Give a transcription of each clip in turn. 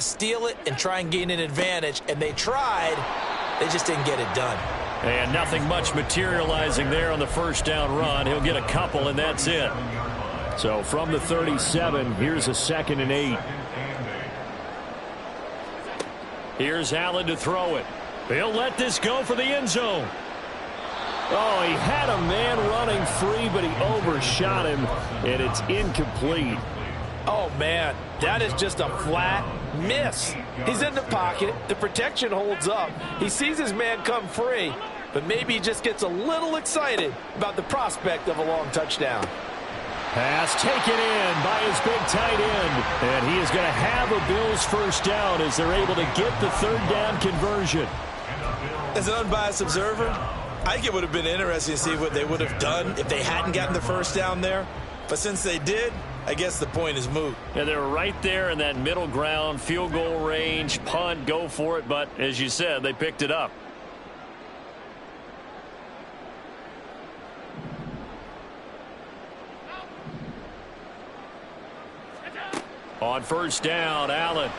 steal it and try and gain an advantage, and they tried. They just didn't get it done. And nothing much materializing there on the first down run. He'll get a couple, and that's it. So from the 37, here's a 2nd and 8. Here's Allen to throw it. He'll let this go for the end zone. Oh, he had a man running free, but he overshot him, and it's incomplete. Oh, man, that is just a flat miss. He's in the pocket. The protection holds up. He sees his man come free, but maybe he just gets a little excited about the prospect of a long touchdown. Pass taken in by his big tight end, and he is going to have a Bills first down as they're able to get the 3rd down conversion. As an unbiased observer, I think it would have been interesting to see what they would have done if they hadn't gotten the first down there. But since they did, I guess the point is moot. Yeah, they were right there in that middle ground, field goal range, punt, go for it. But as you said, they picked it up. On first down, Allen.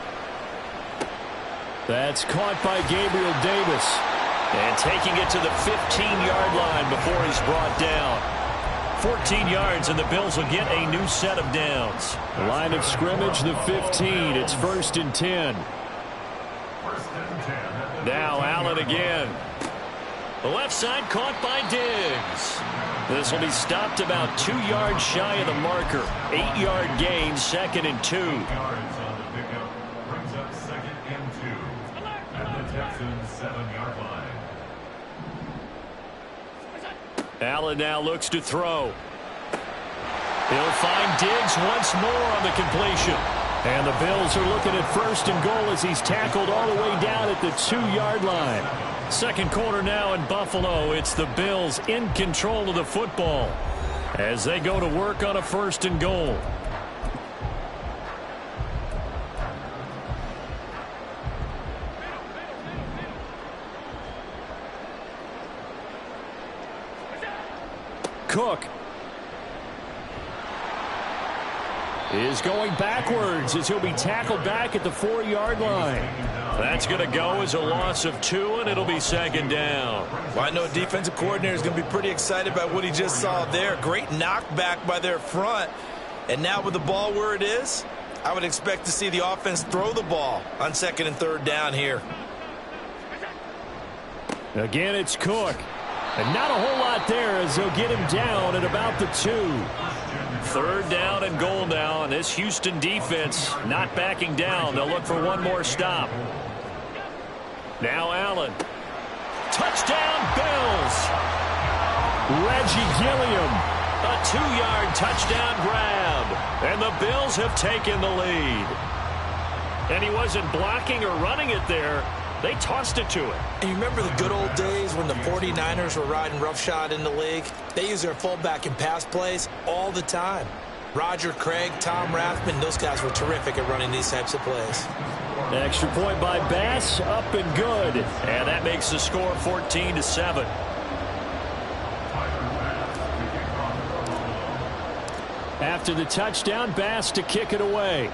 That's caught by Gabriel Davis. And taking it to the 15-yard line before he's brought down. 14 yards, and the Bills will get a new set of downs. Line of scrimmage, the 15. It's 1st and 10. Now Allen again. The left side caught by Diggs. This will be stopped about 2 yards shy of the marker. 8-yard gain, 2nd and 2. Allen now looks to throw. He'll find Diggs once more on the completion. And the Bills are looking at 1st and goal as he's tackled all the way down at the 2-yard line. Second quarter now in Buffalo. It's the Bills in control of the football as they go to work on a 1st and goal. Cook is going backwards as he'll be tackled back at the 4-yard line. That's going to go as a loss of 2, and it'll be 2nd down. Well, I know a defensive coordinator is going to be pretty excited about what he just saw there. Great knockback by their front. And now with the ball where it is, I would expect to see the offense throw the ball on 2nd and 3rd down here. Again, it's Cook. And not a whole lot there as they'll get him down at about the 2. 3rd down and goal now, and this Houston defense not backing down. They'll look for one more stop. Now Allen. Touchdown, Bills. Reggie Gilliam. A 2-yard touchdown grab. And the Bills have taken the lead. And he wasn't blocking or running it there. They tossed it to him. And you remember the good old days when the 49ers were riding roughshod in the league? They used their fullback in pass plays all the time. Roger Craig, Tom Rathman, those guys were terrific at running these types of plays. Extra point by Bass, up and good. And that makes the score 14-7. After the touchdown, Bass to kick it away.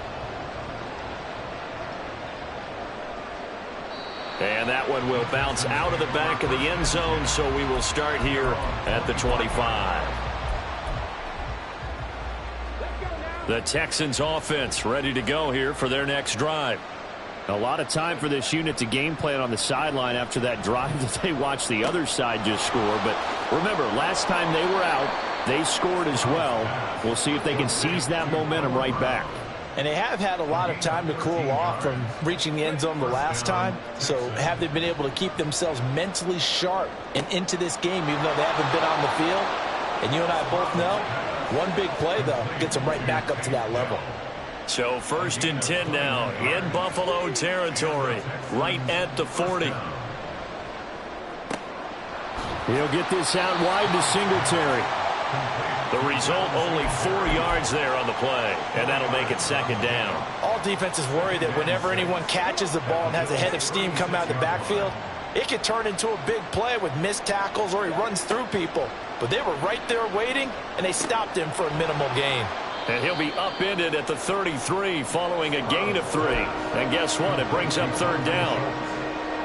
And that one will bounce out of the back of the end zone, so we will start here at the 25. The Texans offense ready to go here for their next drive. A lot of time for this unit to game plan on the sideline after that drive that they watched the other side just score. But remember, last time they were out, they scored as well. We'll see if they can seize that momentum right back. And they have had a lot of time to cool off from reaching the end zone the last time. So have they been able to keep themselves mentally sharp and into this game even though they haven't been on the field? And you and I both know, one big play, though, gets them right back up to that level. So 1st and 10 now in Buffalo territory, right at the 40. He'll get this out wide to Singletary. The result, only 4 yards there on the play, and that'll make it 2nd down. All defenses worry that whenever anyone catches the ball and has a head of steam come out of the backfield, it could turn into a big play with missed tackles or he runs through people. But they were right there waiting, and they stopped him for a minimal gain. And he'll be upended at the 33 following a gain of 3. And guess what? It brings up third down.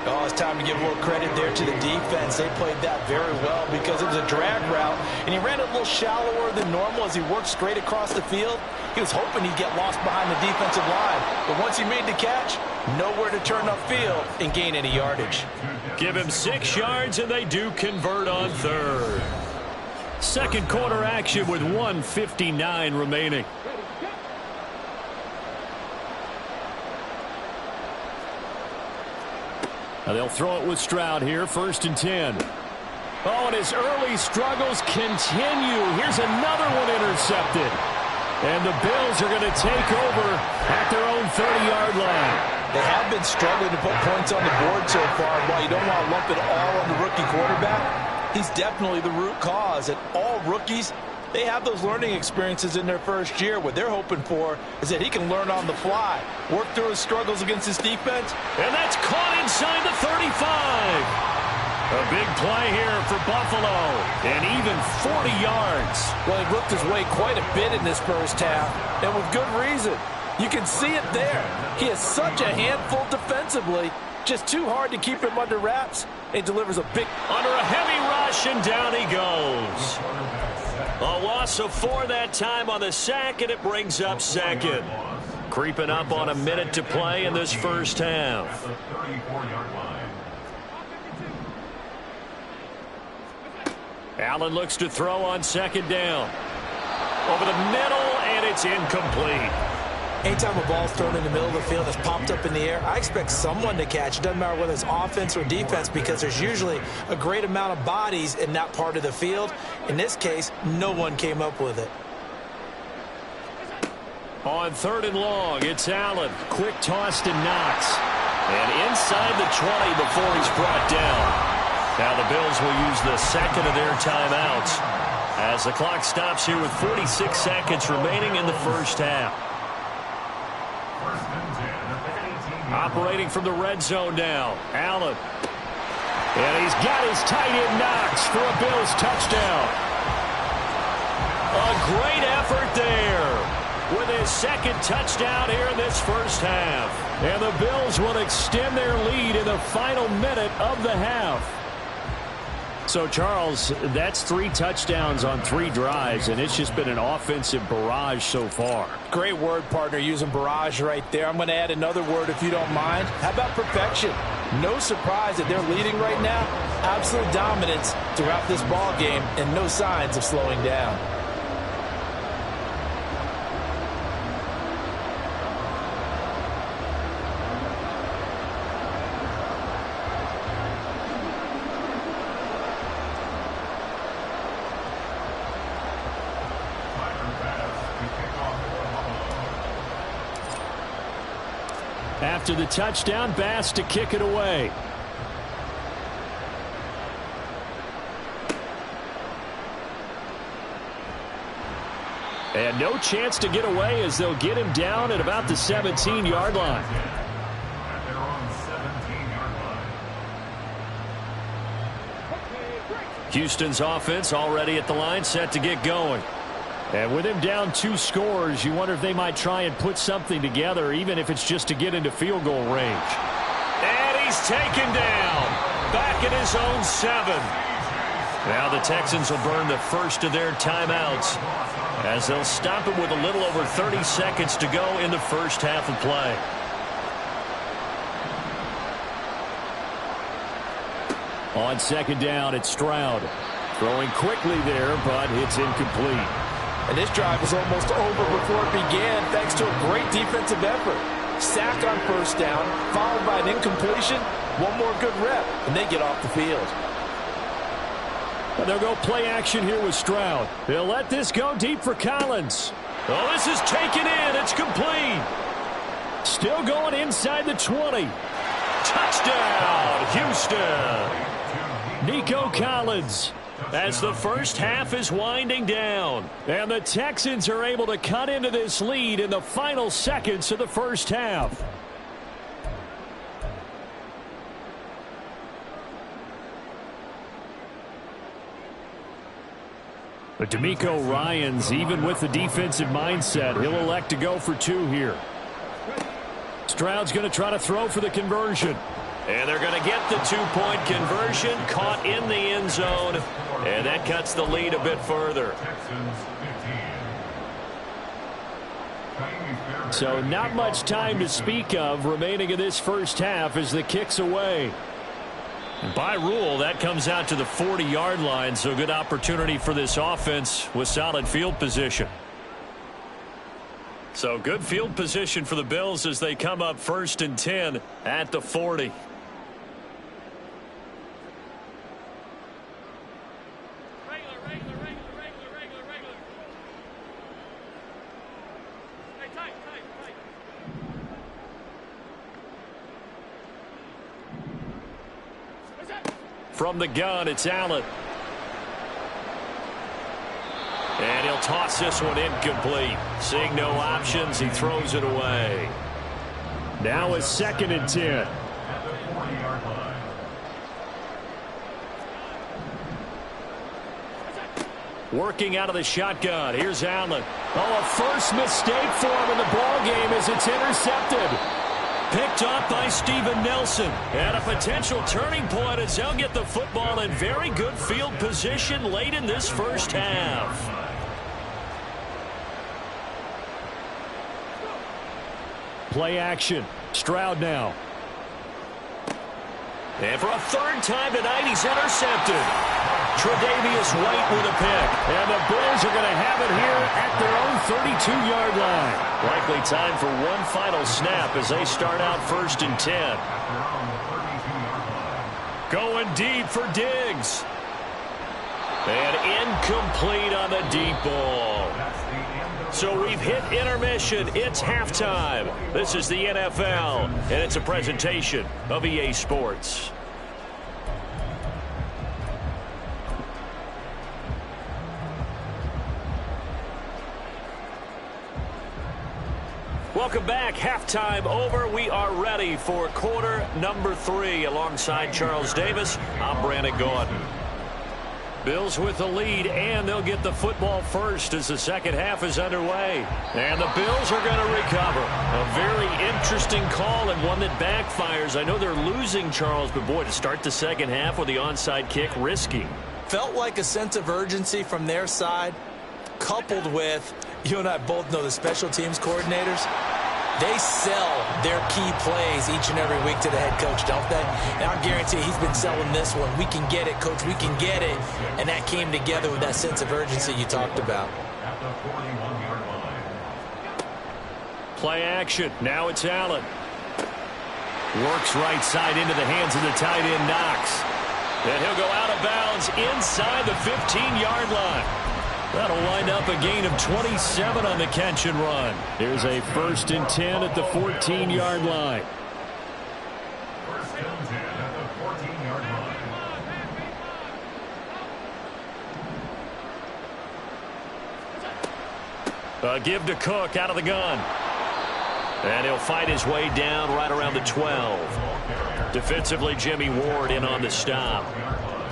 Oh, it's time to give a little credit there to the defense. They played that very well because it was a drag route, and he ran a little shallower than normal as he worked straight across the field. He was hoping he'd get lost behind the defensive line, but once he made the catch, nowhere to turn upfield and gain any yardage. Give him 6 yards, and they do convert on third. Second quarter action with 1:59 remaining. Now they'll throw it with Stroud here, 1st and 10. Oh, and his early struggles continue. Here's another one intercepted. And the Bills are going to take over at their own 30-yard line. They have been struggling to put points on the board so far. While you don't want to lump it all on the rookie quarterback, he's definitely the root cause. And all rookies, they have those learning experiences in their first year. What they're hoping for is that he can learn on the fly, work through his struggles against his defense. And that's caught inside the 35. A big play here for Buffalo, and even 40 yards. Well, he worked his way quite a bit in this first half, and with good reason. You can see it there. He is such a handful defensively, just too hard to keep him under wraps. He delivers a big... Under a heavy rush, and down he goes. A loss of 4 that time on the sack, and it brings up second. Creeping up on a minute to play in this first half. Allen looks to throw on 2nd down. Over the middle, and it's incomplete. Anytime a ball's thrown in the middle of the field that's popped up in the air, I expect someone to catch. It doesn't matter whether it's offense or defense because there's usually a great amount of bodies in that part of the field. In this case, no one came up with it. On 3rd and long, it's Allen. Quick toss to Knox. And inside the 20 before he's brought down. Now the Bills will use the second of their timeouts as the clock stops here with 46 seconds remaining in the first half. Operating from the red zone now, Allen. And he's got his tight end Knox for a Bills touchdown. A great effort there with his second touchdown here in this first half. And the Bills will extend their lead in the final minute of the half. So, Charles, that's 3 touchdowns on 3 drives, and it's just been an offensive barrage so far. Great word, partner, using barrage right there. I'm going to add another word if you don't mind. How about perfection? No surprise that they're leading right now. Absolute dominance throughout this ball game and no signs of slowing down. After the touchdown, Bass to kick it away. And no chance to get away as they'll get him down at about the 17-yard line. Houston's offense already at the line, set to get going. And with him down 2 scores, you wonder if they might try and put something together, even if it's just to get into field goal range. And he's taken down, back at his own 7. Now the Texans will burn the first of their timeouts as they'll stop it with a little over 30 seconds to go in the first half of play. On 2nd down, it's Stroud. Throwing quickly there, but it's incomplete. And this drive was almost over before it began thanks to a great defensive effort. Sack on 1st down, followed by an incompletion. One more good rep, and they get off the field. And they'll go play action here with Stroud. They'll let this go deep for Collins. Oh, this is taken in. It's complete. Still going inside the 20. Touchdown, Houston. Nico Collins. As the first half is winding down. And the Texans are able to cut into this lead in the final seconds of the first half. But D'Amico Ryans, even with the defensive mindset, he'll elect to go for 2 here. Stroud's going to try to throw for the conversion. And they're going to get the 2-point conversion, caught in the end zone, and that cuts the lead a bit further. So not much time to speak of remaining in this first half as the kick's away. And by rule, that comes out to the 40-yard line, so good opportunity for this offense with solid field position. So good field position for the Bills as they come up 1st and 10 at the 40. From the gun, it's Allen. And he'll toss this one incomplete. Seeing no options, he throws it away. Now it's 2nd and 10. Working out of the shotgun. Here's Allen. Oh, a first mistake for him in the ballgame as it's intercepted. Picked up by Steven Nelson. And a potential turning point as they'll get the football in very good field position late in this first half. Play action. Stroud now. And for a 3rd time tonight, he's intercepted. Tre'Davious White with a pick. And the Bills are going to have it here at their own 32-yard line. Likely time for one final snap as they start out 1st and 10. Going deep for Diggs. And incomplete on the deep ball. So we've hit intermission. It's halftime. This is the NFL, and it's a presentation of EA Sports. Welcome back. Halftime over. We are ready for quarter number 3. Alongside Charles Davis, I'm Brandon Gordon. Bills with the lead, and they'll get the football first as the second half is underway. And the Bills are going to recover. A very interesting call and one that backfires. I know they're losing, Charles, but boy, to start the second half with the onside kick, risky. Felt like a sense of urgency from their side, coupled with, you and I both know the special teams coordinators. They sell their key plays each and every week to the head coach, don't they? And I guarantee he's been selling this one. We can get it, coach. We can get it. And that came together with that sense of urgency you talked about. Play action. Now it's Allen. Works right side into the hands of the tight end, Knox. And he'll go out of bounds inside the 15-yard line. That'll wind up a gain of 27 on the catch and run. Here's a 1st and 10 at the 14-yard line. Give to Cook out of the gun. And he'll fight his way down right around the 12. Defensively, Jimmy Ward in on the stop.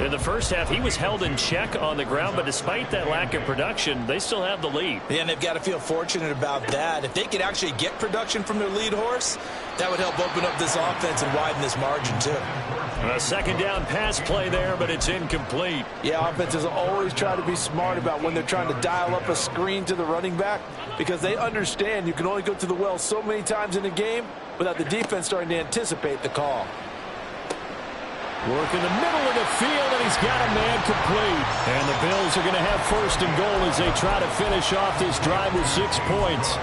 In the first half, he was held in check on the ground, but despite that lack of production, they still have the lead. Yeah, and they've got to feel fortunate about that. If they could actually get production from their lead horse, that would help open up this offense and widen this margin, too. A 2nd down pass play there, but it's incomplete. Yeah, offenses always try to be smart about when they're trying to dial up a screen to the running back because they understand you can only go to the well so many times in a game without the defense starting to anticipate the call. Work in the middle of the field, and he's got a man complete. And the Bills are going to have 1st and goal as they try to finish off this drive with 6 points.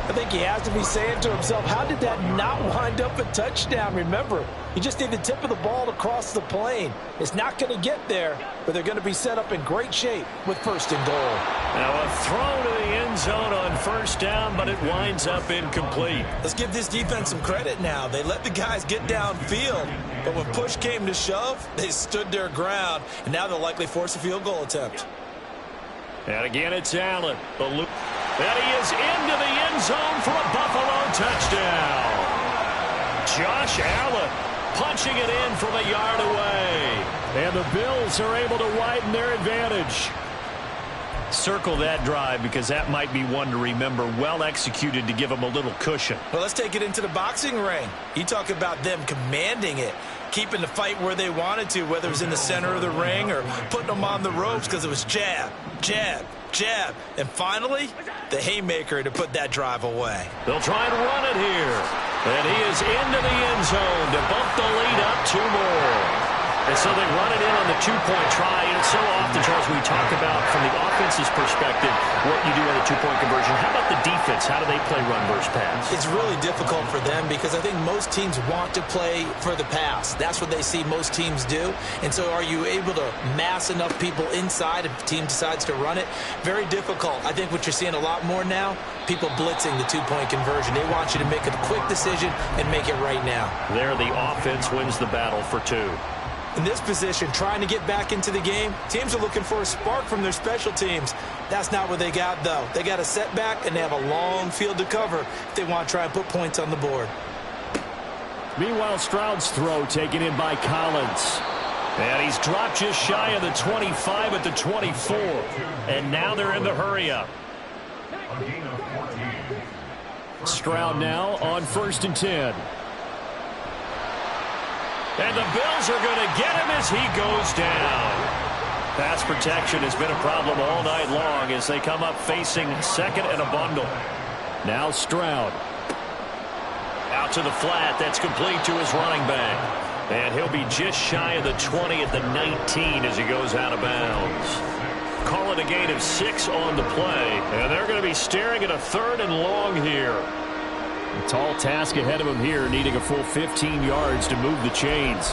I think he has to be saying to himself, how did that not wind up a touchdown? Remember, you just need the tip of the ball to cross the plane. It's not going to get there, but they're going to be set up in great shape with 1st and goal. Now a throw to the end zone on 1st down, but it winds up incomplete. Let's give this defense some credit now. They let the guys get downfield, but when push came to shove, they stood their ground, and now they'll likely force a field goal attempt. And again, it's Allen. And he is into the end zone for a Buffalo touchdown. Josh Allen punching it in from a yard away. And the Bills are able to widen their advantage. Circle that drive because that might be one to remember. Well executed to give them a little cushion. Well, let's take it into the boxing ring. You talk about them commanding it, keeping the fight where they wanted to, whether it was in the center of the ring or putting them on the ropes because it was jab, jab, jab. And finally, the haymaker to put that drive away. They'll try and run it here. And he is into the end zone to bump the lead up 2 more. And so they run it in on the 2-point try. And so often, Charles, we talk about from the offense's perspective what you do on a 2-point conversion. How about the defense? How do they play run versus pass? It's really difficult for them because I think most teams want to play for the pass. That's what they see most teams do. And so are you able to mass enough people inside if the team decides to run it? Very difficult. I think what you're seeing a lot more now, people blitzing the 2-point conversion. They want you to make a quick decision and make it right now. There, the offense wins the battle for 2. In this position, trying to get back into the game, teams are looking for a spark from their special teams. That's not what they got, though. They got a setback, and they have a long field to cover if they want to try and put points on the board. Meanwhile, Stroud's throw taken in by Collins. And he's dropped just shy of the 25 at the 24. And now they're in the hurry-up. Stroud now on 1st and 10. And the Bills are going to get him as he goes down. Pass protection has been a problem all night long as they come up facing 2nd and a bundle. Now Stroud. Out to the flat. That's complete to his running back. And he'll be just shy of the 20 at the 19 as he goes out of bounds. Call it a gain of 6 on the play. And they're going to be staring at a 3rd and long here. A tall task ahead of him here, needing a full 15 yards to move the chains.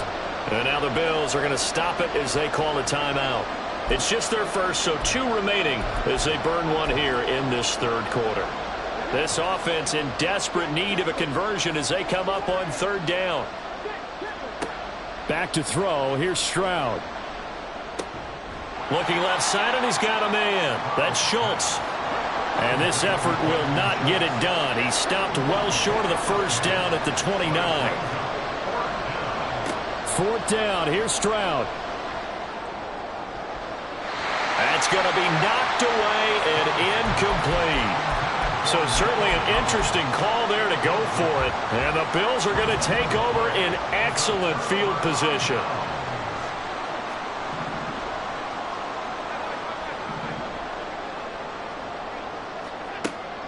And now the Bills are going to stop it as they call a timeout. It's just their first, so 2 remaining as they burn 1 here in this 3rd quarter. This offense in desperate need of a conversion as they come up on 3rd down. Back to throw. Here's Stroud. Looking left side, and he's got a man. That's Schultz. And this effort will not get it done. He stopped well short of the 1st down at the 29. 4th down. Here's Stroud. That's going to be knocked away and incomplete. So certainly an interesting call there to go for it. And the Bills are going to take over in excellent field position.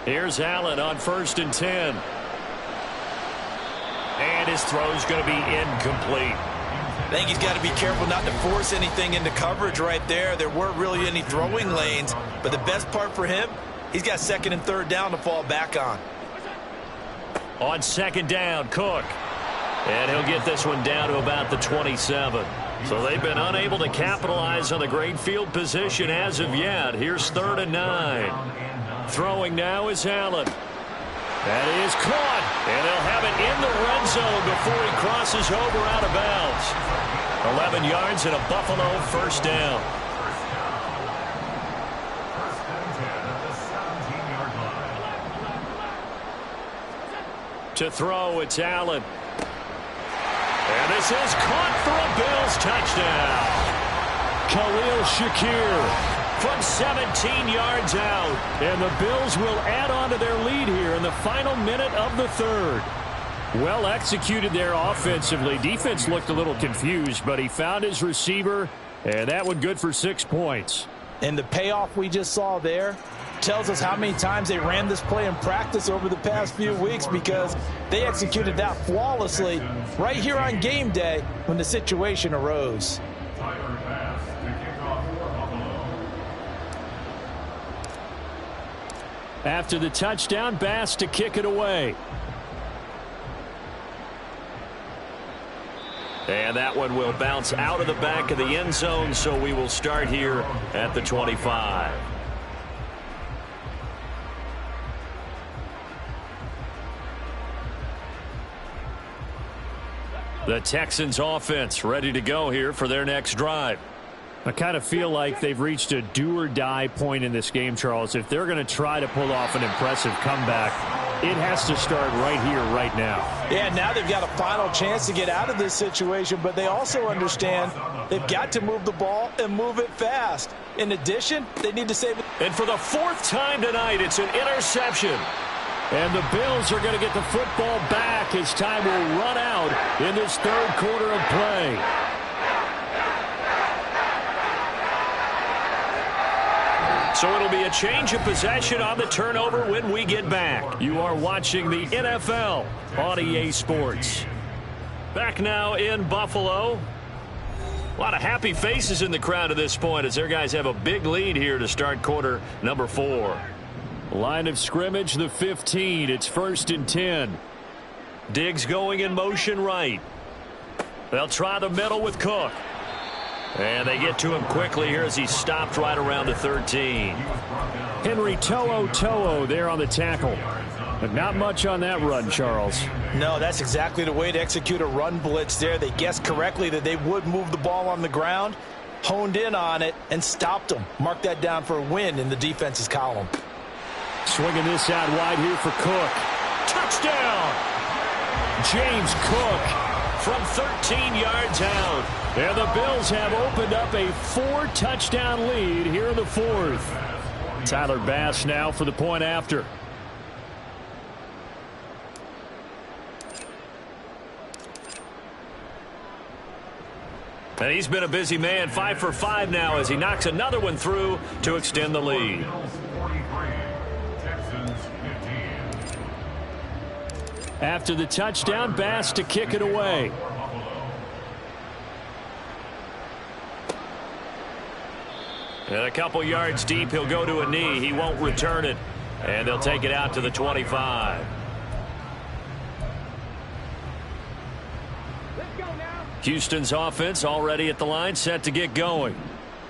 Here's Allen on 1st and 10. And his throw's going to be incomplete. I think he's got to be careful not to force anything into coverage right there. There weren't really any throwing lanes. But the best part for him, he's got 2nd and 3rd down to fall back on. On 2nd down, Cook. And he'll get this one down to about the 27. So they've been unable to capitalize on the great field position as of yet. Here's 3rd and 9. Throwing now is Allen. That is caught. And they'll have it in the red zone before he crosses over out of bounds. 11 yards and a Buffalo 1st down. To throw, it's Allen. And this is caught for a Bills touchdown. Khalil Shakir from 17 yards out. And the Bills will add on to their lead here in the final minute of the 3rd. Well executed there offensively. Defense looked a little confused, but he found his receiver, and that one good for 6 points. And the payoff we just saw there tells us how many times they ran this play in practice over the past few weeks, because they executed that flawlessly right here on game day when the situation arose. After the touchdown, Bass to kick it away. And that one will bounce out of the back of the end zone, so we will start here at the 25. The Texans offense ready to go here for their next drive. I kind of feel like they've reached a do-or-die point in this game, Charles. If they're going to try to pull off an impressive comeback, It has to start right here, right now. Yeah, now they've got a final chance to get out of this situation, but they also understand they've got to move the ball and move it fast. In addition, they need to save it. And for the 4th time tonight, it's an interception. And the Bills are going to get the football back as time will run out in this 3rd quarter of play. So it'll be a change of possession on the turnover when we get back. You are watching the NFL on EA Sports. Back now in Buffalo. A lot of happy faces in the crowd at this point as their guys have a big lead here to start quarter number 4. Line of scrimmage, the 15. It's 1st and 10. Diggs going in motion right. They'll try the middle with Cook. And they get to him quickly here as he stopped right around the 13. Henry To'o there on the tackle. But not much on that run, Charles. No, that's exactly the way to execute a run blitz there. They guessed correctly that they would move the ball on the ground, honed in on it, and stopped them. Mark that down for a win in the defense's column. Swinging this out wide here for Cook. Touchdown! James Cook from 13 yards out. And the Bills have opened up a 4-touchdown lead here in the 4th. Tyler Bass now for the point after. And he's been a busy man, 5 for 5 now as he knocks another one through to extend the lead. After the touchdown, Bass to kick it away. And a couple yards deep, he'll go to a knee. He won't return it. And they'll take it out to the 25. Houston's offense already at the line, set to get going.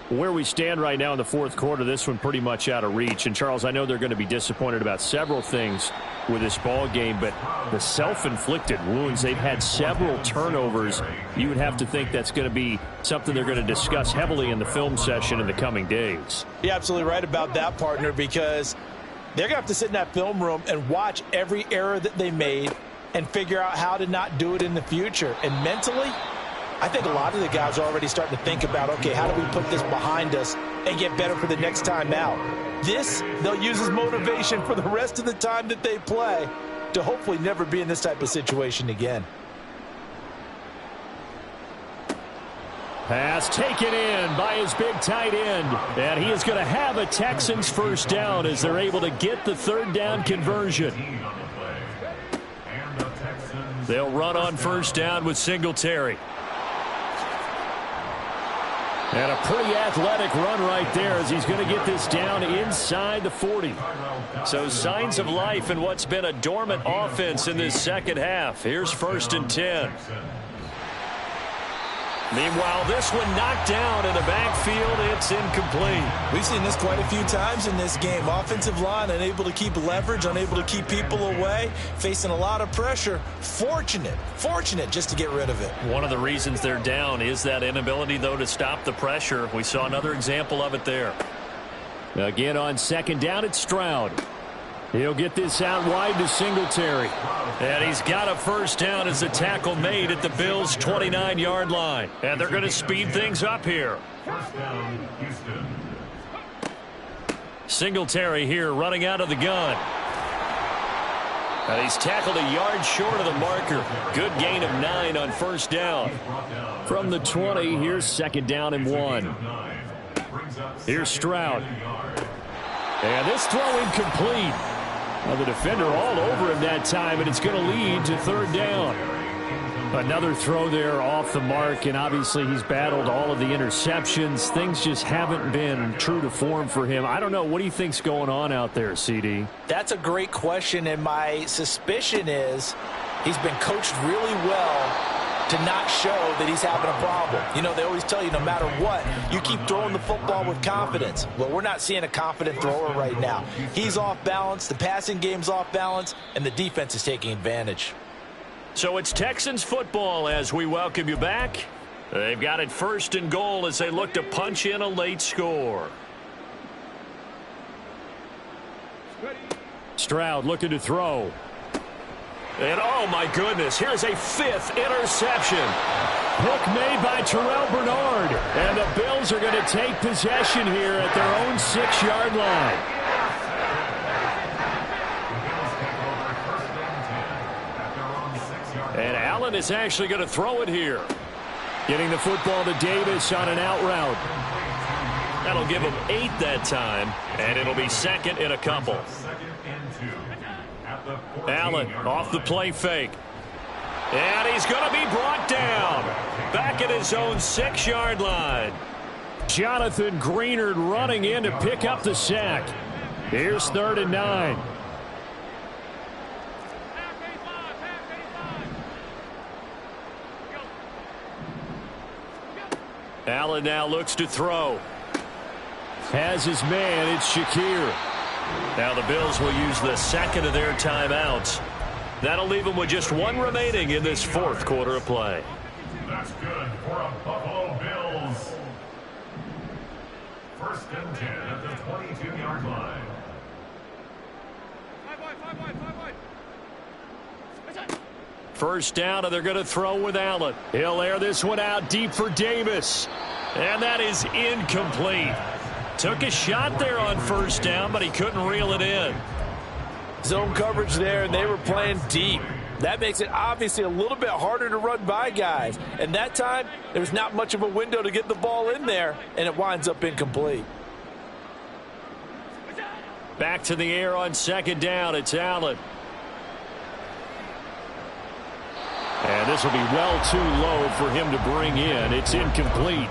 Where we stand right now in the 4th quarter, this one pretty much out of reach. And, Charles, I know they're going to be disappointed about several things with this ball game, but the self-inflicted wounds, they've had several turnovers. You would have to think that's going to be something they're going to discuss heavily in the film session in the coming days. You're absolutely right about that, partner, because they're going to have to sit in that film room and watch every error that they made and figure out how to not do it in the future. And mentally, I think a lot of the guys are already starting to think about, okay, how do we put this behind us and get better for the next time out? This, they'll use as motivation for the rest of the time that they play to hopefully never be in this type of situation again. Pass taken in by his big tight end. And he is going to have a Texans first down as they're able to get the 3rd down conversion. They'll run on first down with Singletary. And a pretty athletic run right there as he's going to get this down inside the 40. So signs of life in what's been a dormant offense in this 2nd half. Here's 1st and 10. Meanwhile, this one knocked down in the backfield. It's incomplete. We've seen this quite a few times in this game. Offensive line unable to keep leverage, unable to keep people away, facing a lot of pressure. Fortunate just to get rid of it. One of the reasons they're down is that inability, though, to stop the pressure. We saw another example of it there. Again on 2nd down, it's Stroud. He'll get this out wide to Singletary. And he's got a first down as the tackle made at the Bills' 29-yard line. And they're going to speed things up here. Singletary here running out of the gun. And he's tackled a yard short of the marker. Good gain of 9 on first down. From the 20, here's 2nd down and 1. Here's Stroud. And this throw incomplete. Well, the defender all over him that time, and it's going to lead to 3rd down. Another throw there off the mark, and obviously he's battled all of the interceptions. Things just haven't been true to form for him. I don't know. What do you think's going on out there, CD? That's a great question, and my suspicion is he's been coached really well to not show that he's having a problem. You know, they always tell you no matter what, you keep throwing the football with confidence. Well, we're not seeing a confident thrower right now. He's off balance, the passing game's off balance, and the defense is taking advantage. So it's Texans football as we welcome you back. They've got it 1st and goal as they look to punch in a late score. It's Stroud looking to throw. And, oh, my goodness, here's a 5th interception. Pick made by Terrell Bernard. And the Bills are going to take possession here at their own 6-yard line. And Allen is actually going to throw it here. Getting the football to Davis on an out route. That'll give him 8 that time, and it'll be 2nd and a couple. Allen off the play fake. And he's going to be brought down. Back at his own 6-yard line. Jonathan Greenard running in to pick up the sack. Here's 3rd and 9. Allen now looks to throw. Has his man. It's Shakir. Now the Bills will use the 2nd of their timeouts. That'll leave them with just 1 remaining in this 4th quarter of play. That's good for a Buffalo Bills. 1st and 10 at the 22-yard line. First down, and they're going to throw with Allen. He'll air this one out deep for Davis. And that is incomplete. Took a shot there on 1st down, but he couldn't reel it in. Zone coverage there, and they were playing deep. That makes it obviously a little bit harder to run by guys. And that time, there's not much of a window to get the ball in there, and it winds up incomplete. Back to the air on 2nd down. It's Allen. And this will be well too low for him to bring in. It's incomplete.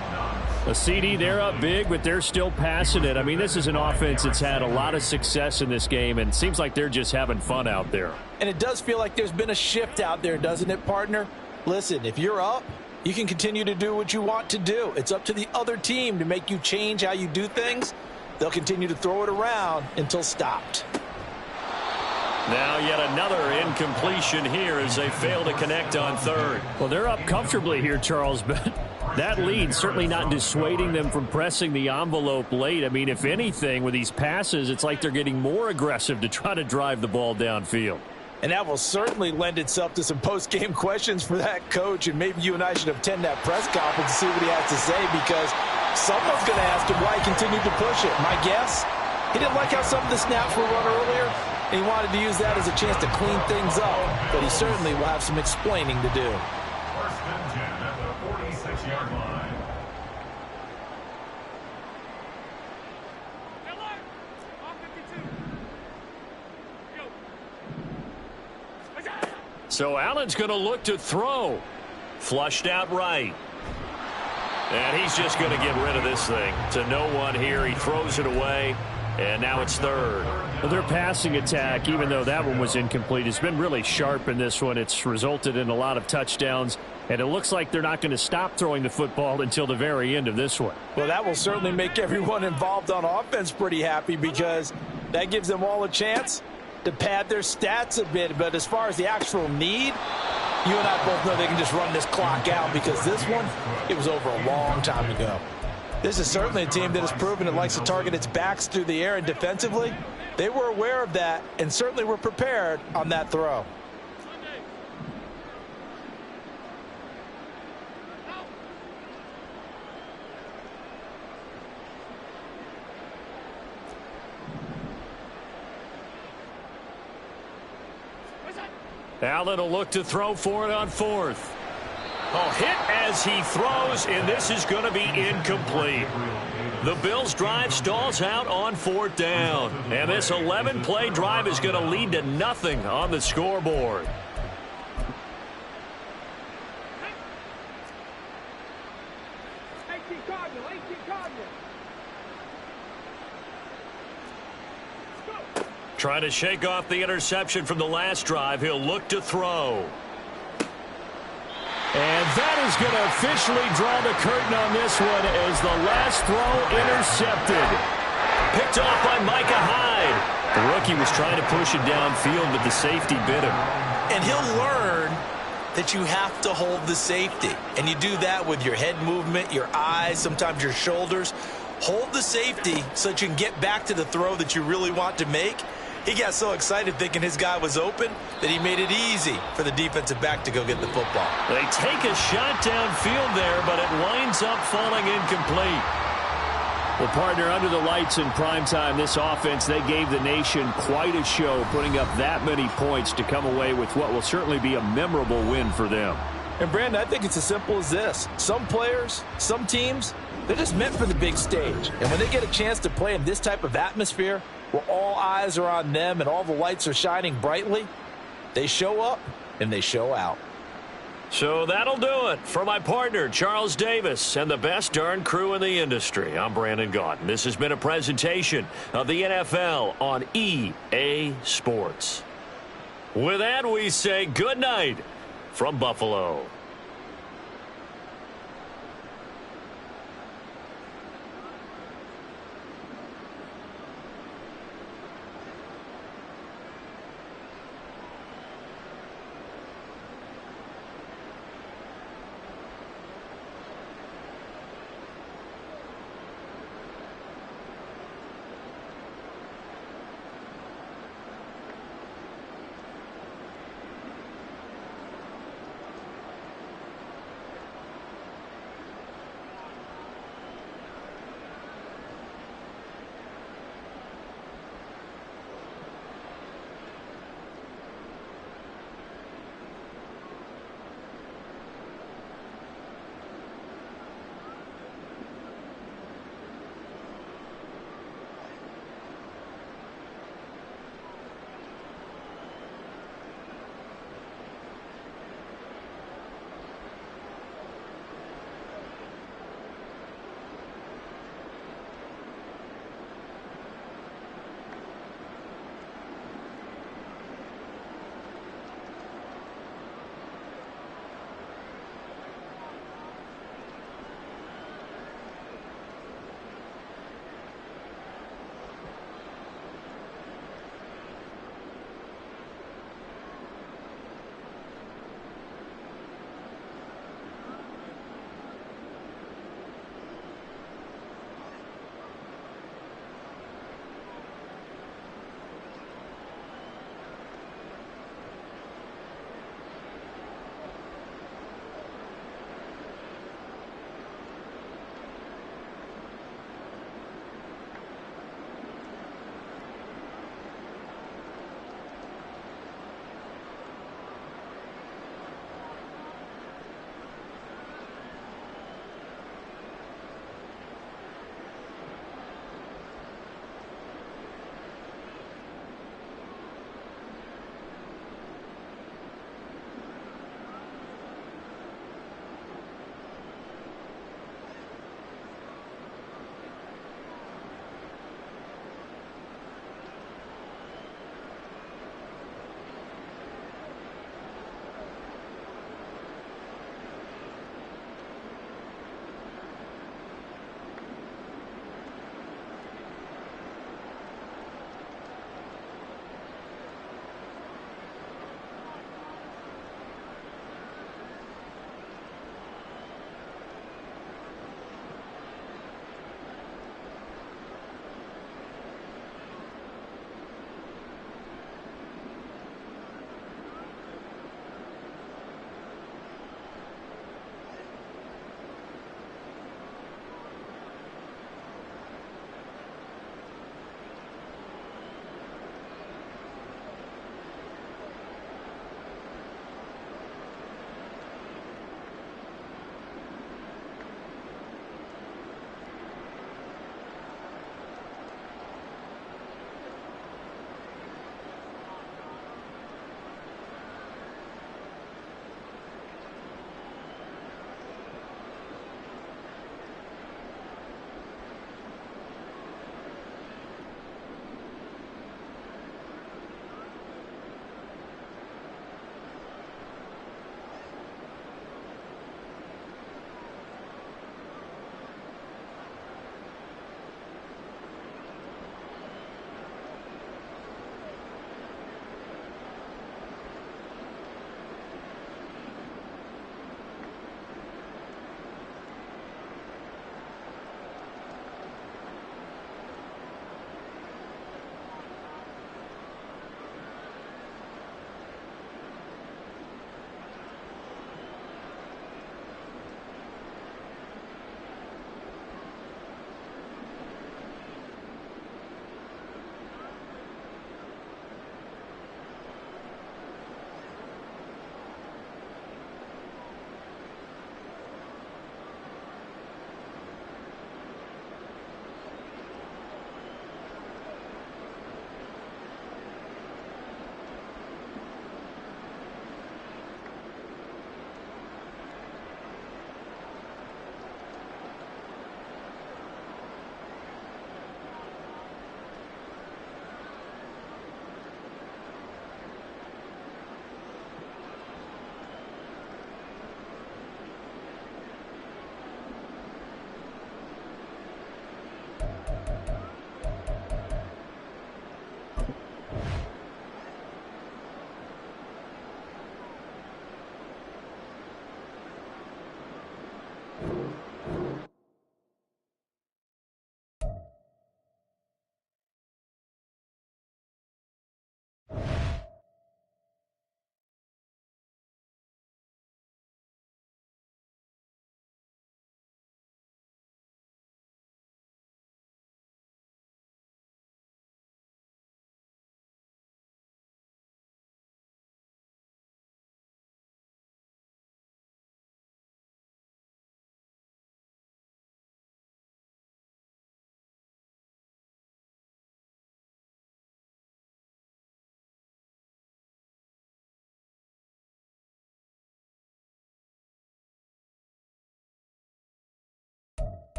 A CD, they're up big, but they're still passing it. I mean, this is an offense that's had a lot of success in this game, and it seems like they're just having fun out there. And it does feel like there's been a shift out there, doesn't it, partner? Listen, if you're up, you can continue to do what you want to do. It's up to the other team to make you change how you do things. They'll continue to throw it around until stopped. Now yet another incompletion here as they fail to connect on 3rd. Well, they're up comfortably here, Charles, but that lead certainly not dissuading them from pressing the envelope late. I mean, if anything, with these passes, it's like they're getting more aggressive to try to drive the ball downfield. And that will certainly lend itself to some post-game questions for that coach, and maybe you and I should attend that press conference and see what he has to say, because someone's going to ask him why he continued to push it. My guess, he didn't like how some of the snaps were run earlier, and he wanted to use that as a chance to clean things up, but he certainly will have some explaining to do. 1st and 10 at the 46-yard line. So Allen's going to look to throw. Flushed out right. And he's just going to get rid of this thing. To no one here. He throws it away. And now it's 3rd. Well, their passing attack, even though that one was incomplete, has been really sharp in this one. It's resulted in a lot of touchdowns. And it looks like they're not going to stop throwing the football until the very end of this one. Well, that will certainly make everyone involved on offense pretty happy, because that gives them all a chance to pad their stats a bit. But as far as the actual need, you and I both know they can just run this clock out, because this one, it was over a long time ago. This is certainly a team that has proven it likes to target its backs through the air, and defensively, they were aware of that and certainly were prepared on that throw. Allen will look to throw for it on 4th. Oh, hit as he throws, and this is going to be incomplete. The Bills' drive stalls out on 4th down, and this 11-play drive is going to lead to nothing on the scoreboard. Trying to shake off the interception from the last drive. He'll look to throw. And that is going to officially draw the curtain on this one as the last throw intercepted. Picked off by Micah Hyde. The rookie was trying to push it downfield, but the safety bit him. And he'll learn that you have to hold the safety. And you do that with your head movement, your eyes, sometimes your shoulders. Hold the safety so that you can get back to the throw that you really want to make. He got so excited thinking his guy was open that he made it easy for the defensive back to go get the football. They take a shot downfield there, but it winds up falling incomplete. Well, partner, under the lights in primetime, this offense, they gave the nation quite a show, putting up that many points to come away with what will certainly be a memorable win for them. And, Brandon, I think it's as simple as this. Some players, some teams, they're just meant for the big stage. And when they get a chance to play in this type of atmosphere where all eyes are on them and all the lights are shining brightly, they show up and they show out. So that'll do it for my partner, Charles Davis, and the best darn crew in the industry. I'm Brandon Gaudin. This has been a presentation of the NFL on EA Sports. With that, we say good night from Buffalo.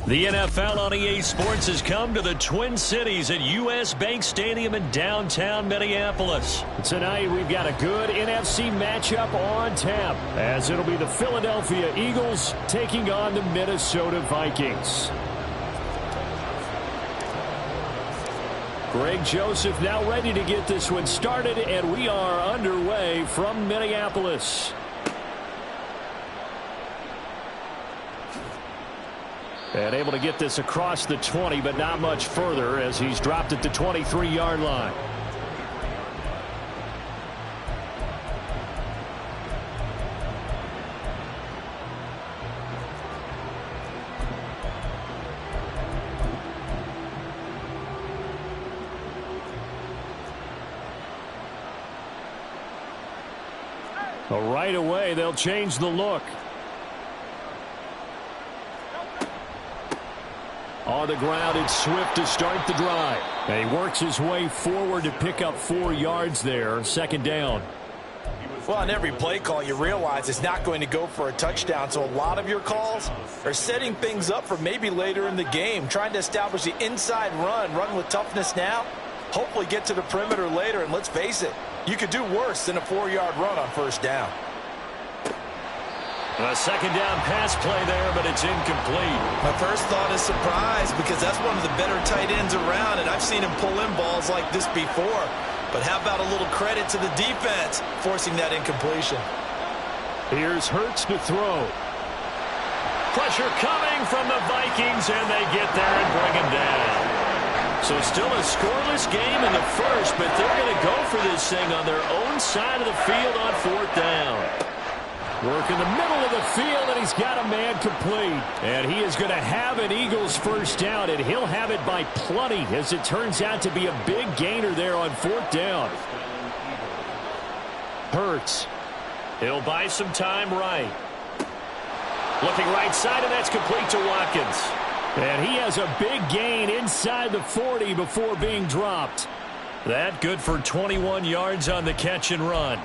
The NFL on EA Sports has come to the Twin Cities at U.S. Bank Stadium in downtown Minneapolis. Tonight, we've got a good NFC matchup on tap, as it'll be the Philadelphia Eagles taking on the Minnesota Vikings. Greg Joseph now ready to get this one started, and we are underway from Minneapolis. And able to get this across the 20, but not much further as he's dropped at the 23-yard line. Right away, they'll change the look. On the ground, it's Swift to start the drive. And he works his way forward to pick up 4 yards there. Second down. Well, on every play call, you realize it's not going to go for a touchdown. So a lot of your calls are setting things up for maybe later in the game, trying to establish the inside run with toughness now, hopefully get to the perimeter later. And let's face it, you could do worse than a 4-yard run on first down. A second down pass play there, but it's incomplete. My first thought is surprise, because that's one of the better tight ends around, and I've seen him pull in balls like this before. But how about a little credit to the defense forcing that incompletion? Here's Hurts to throw. Pressure coming from the Vikings, and they get there and bring him down. So still a scoreless game in the first, but they're going to go for this thing on their own side of the field on fourth down. Work in the middle of the field, and he's got a man complete. And he is going to have an Eagles first down, and he'll have it by plenty, as it turns out to be a big gainer there on fourth down. Hurts. He'll buy some time right. Looking right side, and that's complete to Watkins. And he has a big gain inside the 40 before being dropped. That good for 21 yards on the catch and run.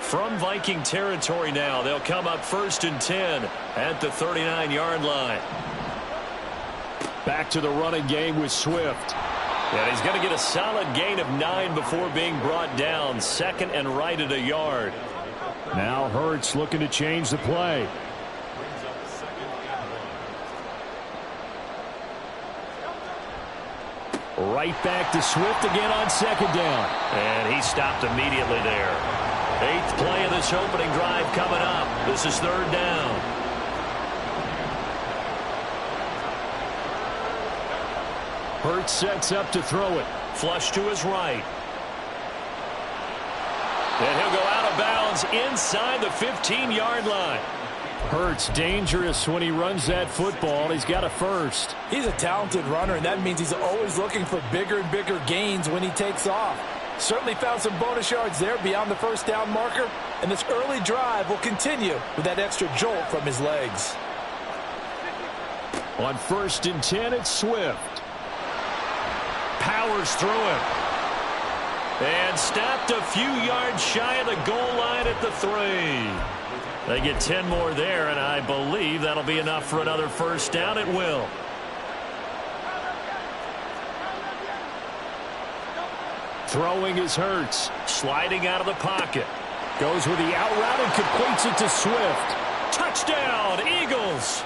From Viking territory now, they'll come up 1st and 10 at the 39-yard line. Back to the running game with Swift. And he's going to get a solid gain of 9 before being brought down. Second and right at a yard. Now Hurts looking to change the play. Right back to Swift again on second down. And he stopped immediately there. 8th play of this opening drive coming up. This is third down. Hurts sets up to throw it. Flush to his right. And he'll go out of bounds inside the 15-yard line. Hurts dangerous when he runs that football. He's got a first. He's a talented runner, and that means he's always looking for bigger and bigger gains when he takes off. Certainly found some bonus yards there beyond the first down marker, and this early drive will continue with that extra jolt from his legs. On 1st and 10, it's Swift. Powers through him. And stopped a few yards shy of the goal line at the 3. They get 10 more there, and I believe that'll be enough for another first down. It will. Throwing is Hurts. Sliding out of the pocket. Goes with the out route and completes it to Swift. Touchdown, Eagles.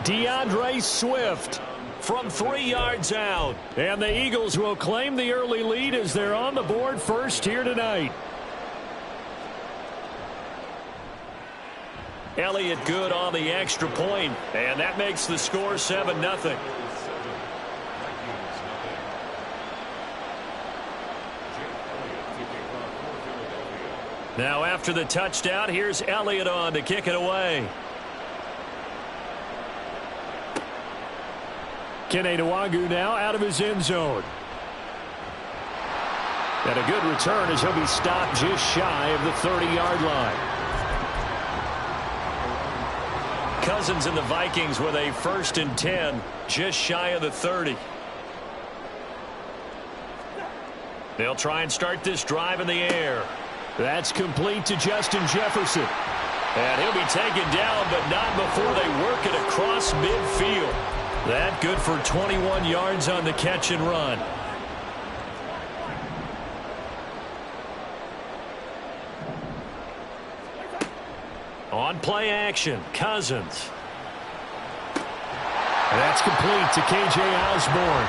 DeAndre Swift from 3 yards out. And the Eagles will claim the early lead as they're on the board first here tonight. Elliott good on the extra point, and that makes the score 7-0. Now after the touchdown, here's Elliott on to kick it away. Kene Nwagu now out of his end zone. And a good return as he'll be stopped just shy of the 30-yard line. Cousins and the Vikings with a 1st and 10, just shy of the 30. They'll try and start this drive in the air. That's complete to Justin Jefferson. And he'll be taken down, but not before they work it across midfield. That good for 21 yards on the catch and run. On play action, Cousins. That's complete to K.J. Osborne.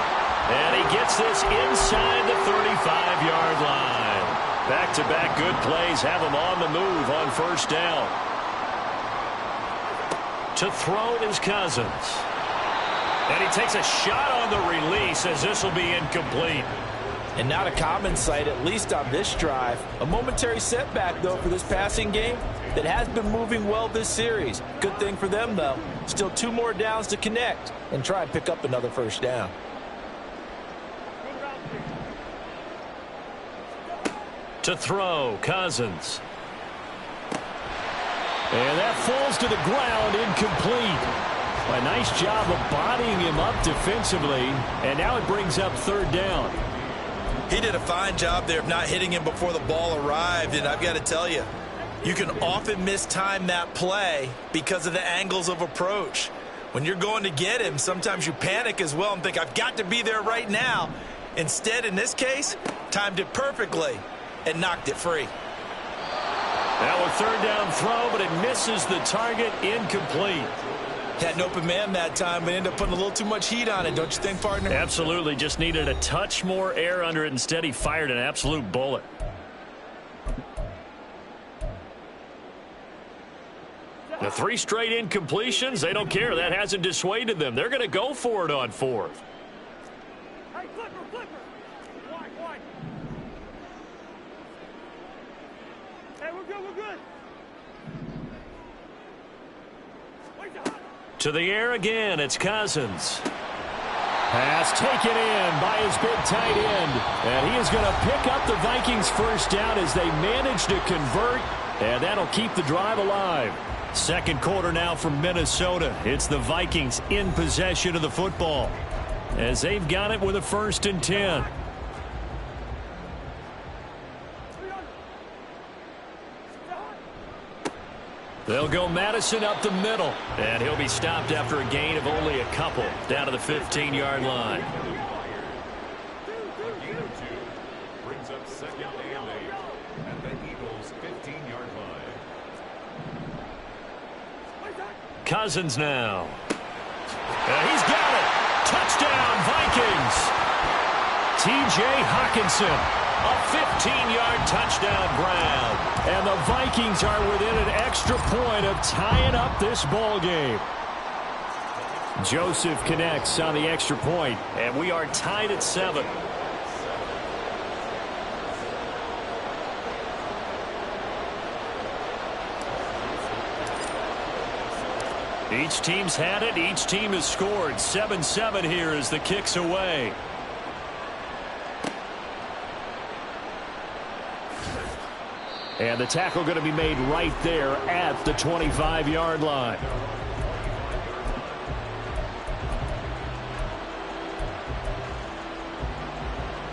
And he gets this inside the 35-yard line. Back-to-back good plays have him on the move on first down. To throw is Cousins. And he takes a shot on the release as this will be incomplete. And not a common sight, at least on this drive. A momentary setback, though, for this passing game that has been moving well this series. Good thing for them, though. Still 2 more downs to connect and try and pick up another first down. To throw, Cousins. And that falls to the ground, incomplete. A nice job of bodying him up defensively, and now it brings up third down. He did a fine job there of not hitting him before the ball arrived, and I've got to tell you, you can often mistime that play because of the angles of approach. When you're going to get him, sometimes you panic as well and think, I've got to be there right now. Instead, in this case, timed it perfectly and knocked it free. Now a third down throw, but it misses the target, incomplete. Had an open man that time, but ended up putting a little too much heat on it, don't you think, partner? Absolutely. Just needed a touch more air under it. Instead, he fired an absolute bullet. The 3 straight incompletions, they don't care. That hasn't dissuaded them. They're going to go for it on 4th. Hey, flipper. Wide. Hey, we're good. To the air again, it's Cousins. Pass taken in by his big tight end. And he is going to pick up the Vikings first down as they manage to convert. And that'll keep the drive alive. Second quarter now from Minnesota. It's the Vikings in possession of the football as they've got it with a 1st and 10. They'll go Madison up the middle, and he'll be stopped after a gain of only a couple down to the 15-yard line. Brings up 2nd and 8 at the Eagles' 15-yard line. Cousins now. And he's got it. Touchdown, Vikings. T.J. Hawkinson. A 15-yard touchdown grab. And the Vikings are within an extra point of tying up this ball game. Joseph connects on the extra point, and we are tied at 7. Each team's had it. Each team has scored. 7-7 here as the kick's away. And the tackle going to be made right there at the 25-yard line.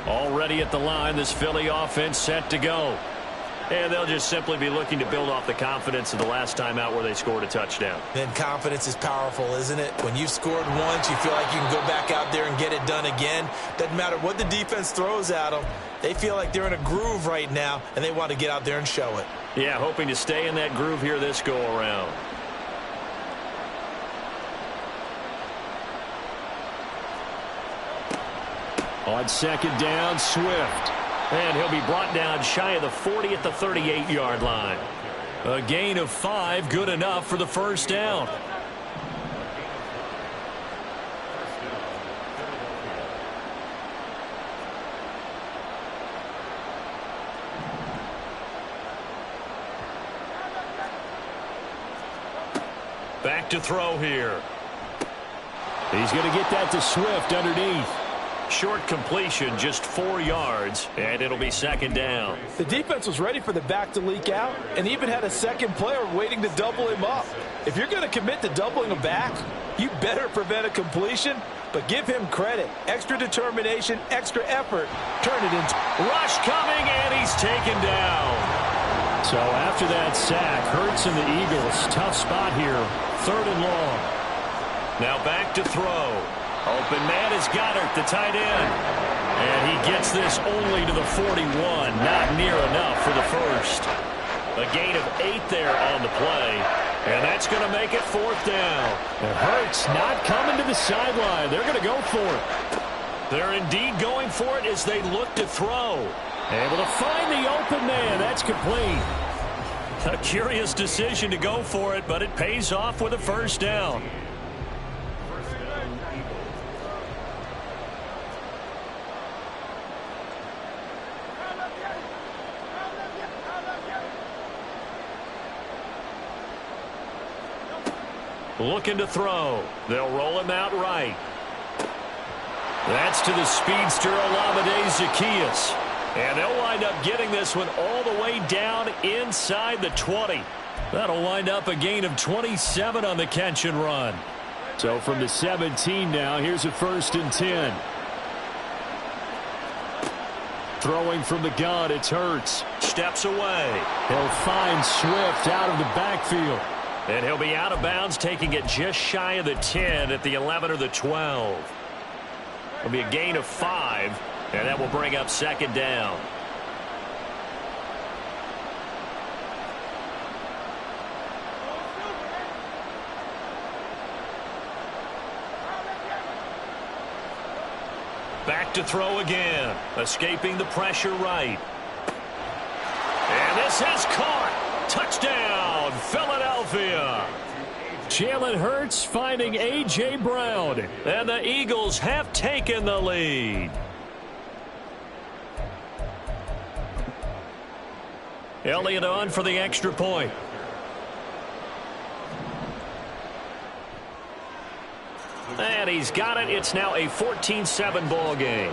Already at the line, this Philly offense set to go. And they'll just simply be looking to build off the confidence of the last time out where they scored a touchdown. Then confidence is powerful, isn't it? When you've scored once, you feel like you can go back out there and get it done again. Doesn't matter what the defense throws at them. They feel like they're in a groove right now, and they want to get out there and show it. Yeah, hoping to stay in that groove here this go-around. On 2nd down, Swift. And he'll be brought down shy of the 40 at the 38-yard line. A gain of 5, good enough for the first down. Back to throw here. He's going to get that to Swift underneath. Short completion, just 4 yards, and it'll be 2nd down. The defense was ready for the back to leak out and even had a second player waiting to double him up. If you're going to commit to doubling a back, you better prevent a completion, but give him credit. Extra determination, extra effort. Turn it into rush coming, and he's taken down. So after that sack, Hurts and the Eagles, tough spot here, 3rd and long. Now back to throw. Open man is Goddard, the tight end. And he gets this only to the 41, not near enough for the first. A gain of 8 there on the play, and that's going to make it 4th down. And Hurts not coming to the sideline. They're going to go for it. They're indeed going for it as they look to throw. Able to find the open man. That's complete. A curious decision to go for it, but it pays off with a 1st down. Looking to throw. They'll roll him out right. That's to the speedster Olamide Zaccheaus. And they'll wind up getting this one all the way down inside the 20. That'll wind up a gain of 27 on the catch and run. So from the 17 now, here's a 1st and 10. Throwing from the gun, it's Hurts. Steps away. He'll find Swift out of the backfield. And he'll be out of bounds, taking it just shy of the 10 at the 11 or the 12. It'll be a gain of 5, and that will bring up 2nd down. Back to throw again, escaping the pressure right. And this is caught. Touchdown, Philadelphia. Jalen Hurts finding A.J. Brown. And the Eagles have taken the lead. Elliott on for the extra point. And he's got it. It's now a 14-7 ball game.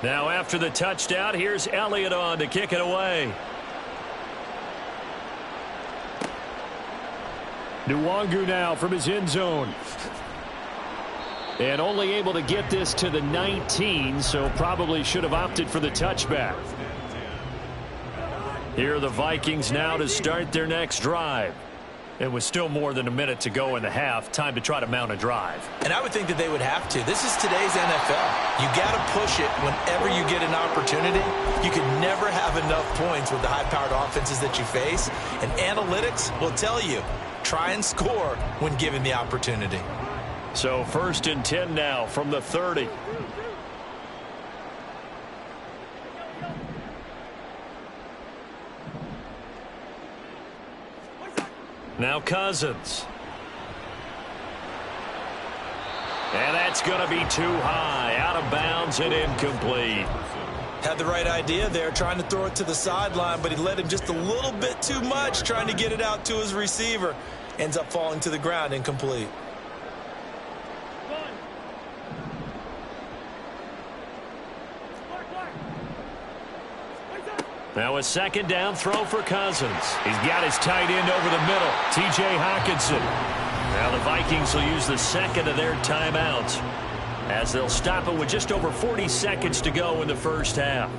Now after the touchdown, here's Elliott on to kick it away. Nwangu now from his end zone. And only able to get this to the 19, so probably should have opted for the touchback. Here are the Vikings now to start their next drive. It was still more than a minute to go in the half. Time to try to mount a drive. And I would think that they would have to. This is today's NFL. You got to push it whenever you get an opportunity. You can never have enough points with the high-powered offenses that you face. And analytics will tell you, try and score when given the opportunity. So 1st and 10 now from the 30. Now Cousins. And that's going to be too high. Out of bounds and incomplete. Had the right idea there, trying to throw it to the sideline, but he led him just a little bit too much, trying to get it out to his receiver. Ends up falling to the ground, incomplete. Now a 2nd down throw for Cousins. He's got his tight end over the middle, T.J. Hockenson. Now the Vikings will use the 2nd of their timeouts as they'll stop it with just over 40 seconds to go in the first half.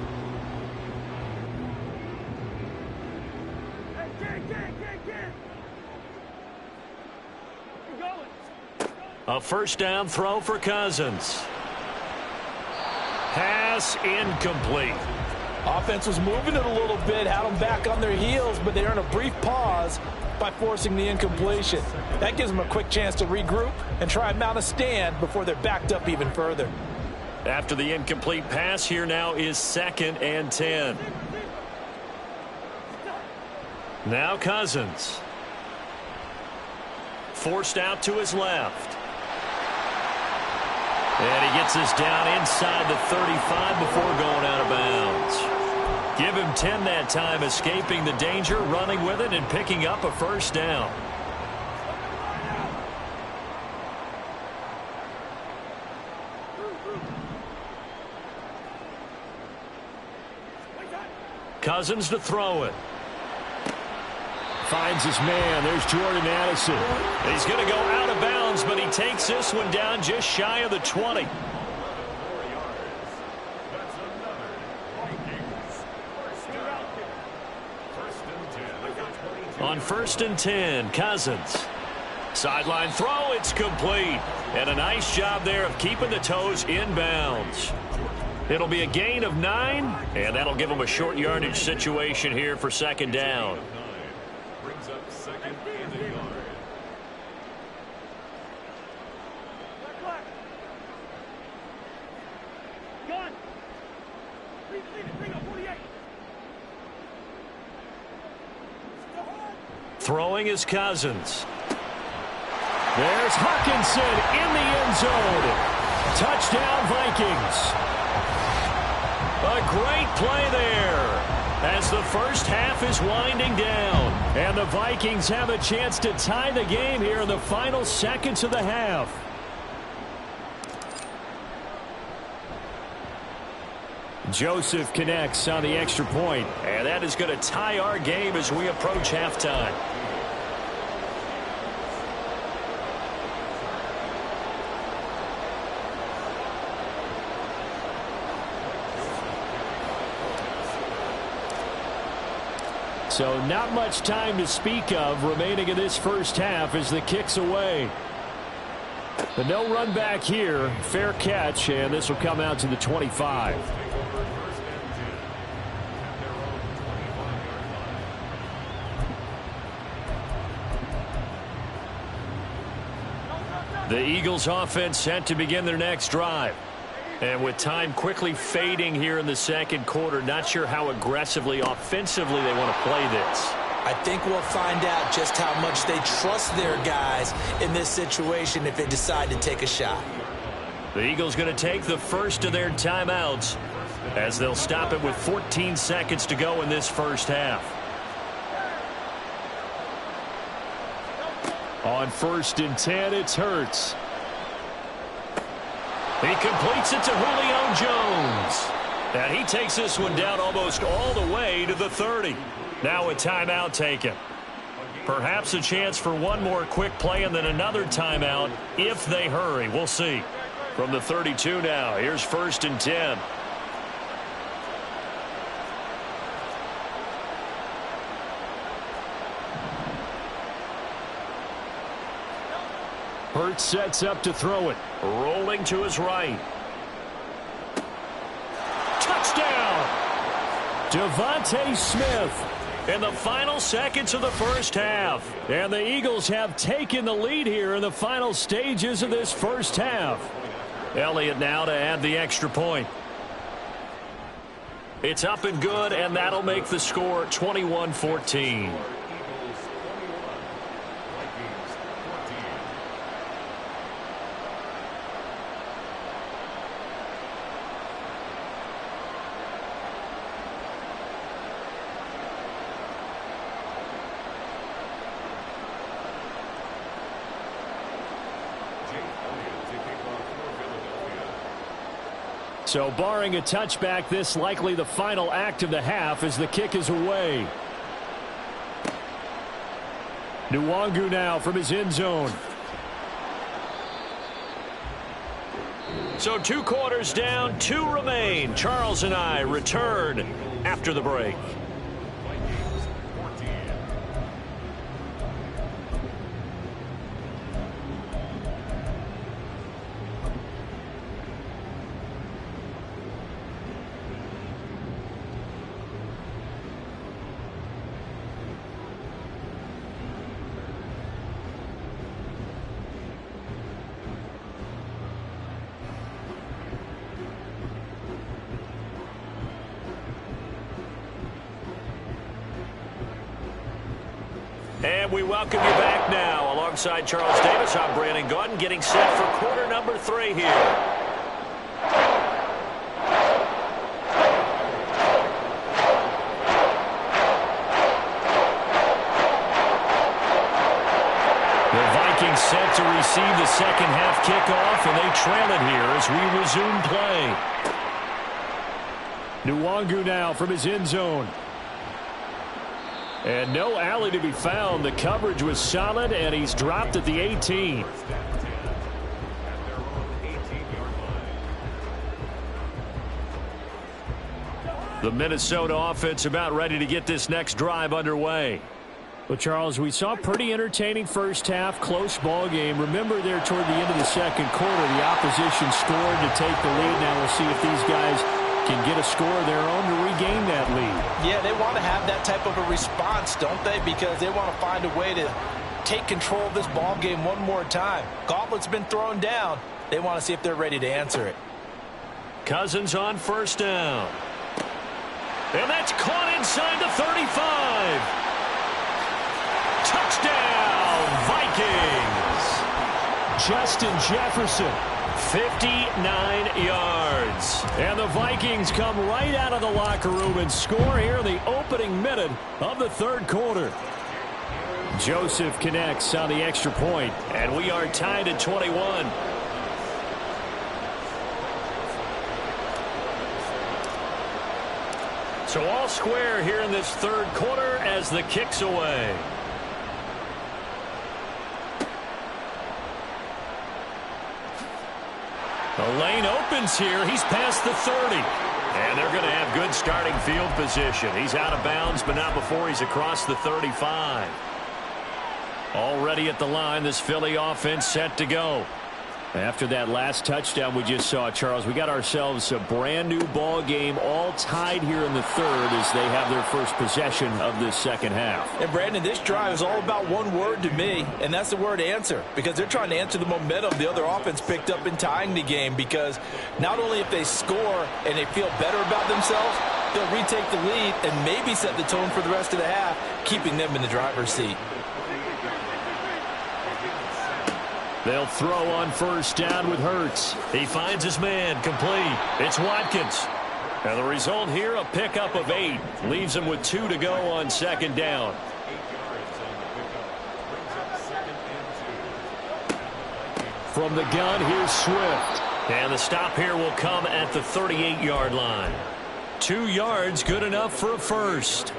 A 1st down throw for Cousins. Pass incomplete. Offense was moving it a little bit, had them back on their heels, but they earned a brief pause by forcing the incompletion. That gives them a quick chance to regroup and try and mount a stand before they're backed up even further. After the incomplete pass, here now is 2nd and 10. Now Cousins. Forced out to his left. And he gets this down inside the 35 before going out of bounds. Give him 10 that time, escaping the danger, running with it, and picking up a 1st down. Cousins to throw it. finds his man. There's Jordan Addison. He's going to go out of bounds, but he takes this one down just shy of the 20. On 1st and 10, Cousins. Sideline throw, it's complete. And a nice job there of keeping the toes in bounds. It'll be a gain of 9, and that'll give them a short yardage situation here for 2nd down. Brings up 2nd and a yard. Gun. Bring up 48. Throwing is Cousins. There's Hawkinson in the end zone. Touchdown, Vikings. A great play there as the first half is winding down. And the Vikings have a chance to tie the game here in the final seconds of the half. Joseph connects on the extra point. And that is going to tie our game as we approach halftime. So not much time to speak of remaining in this first half as the kick's away. The no run back here. Fair catch, and this will come out to the 25. The Eagles offense set to begin their next drive. And with time quickly fading here in the second quarter, not sure how aggressively, offensively they want to play this. I think we'll find out just how much they trust their guys in this situation if they decide to take a shot. The Eagles going to take the first of their timeouts as they'll stop it with 14 seconds to go in this first half. On 1st and 10, it's Hurts. He completes it to Julio Jones. And he takes this one down almost all the way to the 30. Now a timeout taken. Perhaps a chance for one more quick play and then another timeout if they hurry. We'll see. From the 32 now, here's 1st and 10. Hurts sets up to throw it. Rolling to his right. Touchdown! Devontae Smith in the final seconds of the first half. And the Eagles have taken the lead here in the final stages of this first half. Elliott now to add the extra point. It's up and good, and that'll make the score 21-14. So barring a touchback, this likely the final act of the half as the kick is away. Nwangu now from his end zone. So 2 quarters down, 2 remain. Charles and I return after the break. And we welcome you back now. Alongside Charles Davis, I'm Brandon Gaudin, getting set for quarter number 3 here. The Vikings set to receive the second half kickoff, and they trail it here as we resume play. Nwangu now from his end zone. And no alley to be found. The coverage was solid, and he's dropped at the 18. The Minnesota offense about ready to get this next drive underway. Well, Charles, we saw a pretty entertaining first half, close ball game. Remember there toward the end of the second quarter, the opposition scored to take the lead. Now we'll see if these guys can get a score of their own to regain that lead. Yeah, they want to have that type of a response, don't they? Because they want to find a way to take control of this ball game one more time. Gauntlet's been thrown down. They want to see if they're ready to answer it. Cousins on first down. And that's caught inside the 35. Touchdown, Vikings. Justin Jefferson, 59 yards. And the Vikings come right out of the locker room and score here in the opening minute of the third quarter. Joseph connects on the extra point, and we are tied at 21. So all square here in this third quarter as the kick's away. The lane opens here. He's past the 30. And they're going to have good starting field position. He's out of bounds, but not before he's across the 35. Already at the line, this Philly offense set to go. After that last touchdown we just saw, Charles, we got ourselves a brand new ball game, all tied here in the third as they have their first possession of this second half. And Brandon, this drive is all about one word to me, and that's the word answer, because they're trying to answer the momentum the other offense picked up in tying the game, because not only if they score and they feel better about themselves, they'll retake the lead and maybe set the tone for the rest of the half, keeping them in the driver's seat. They'll throw on first down with Hurts. He finds his man complete. It's Watkins. And the result here, a pickup of 8. Leaves him with 2 to go on second down. From the gun, here's Swift. And the stop here will come at the 38-yard line. 2 yards, good enough for a first.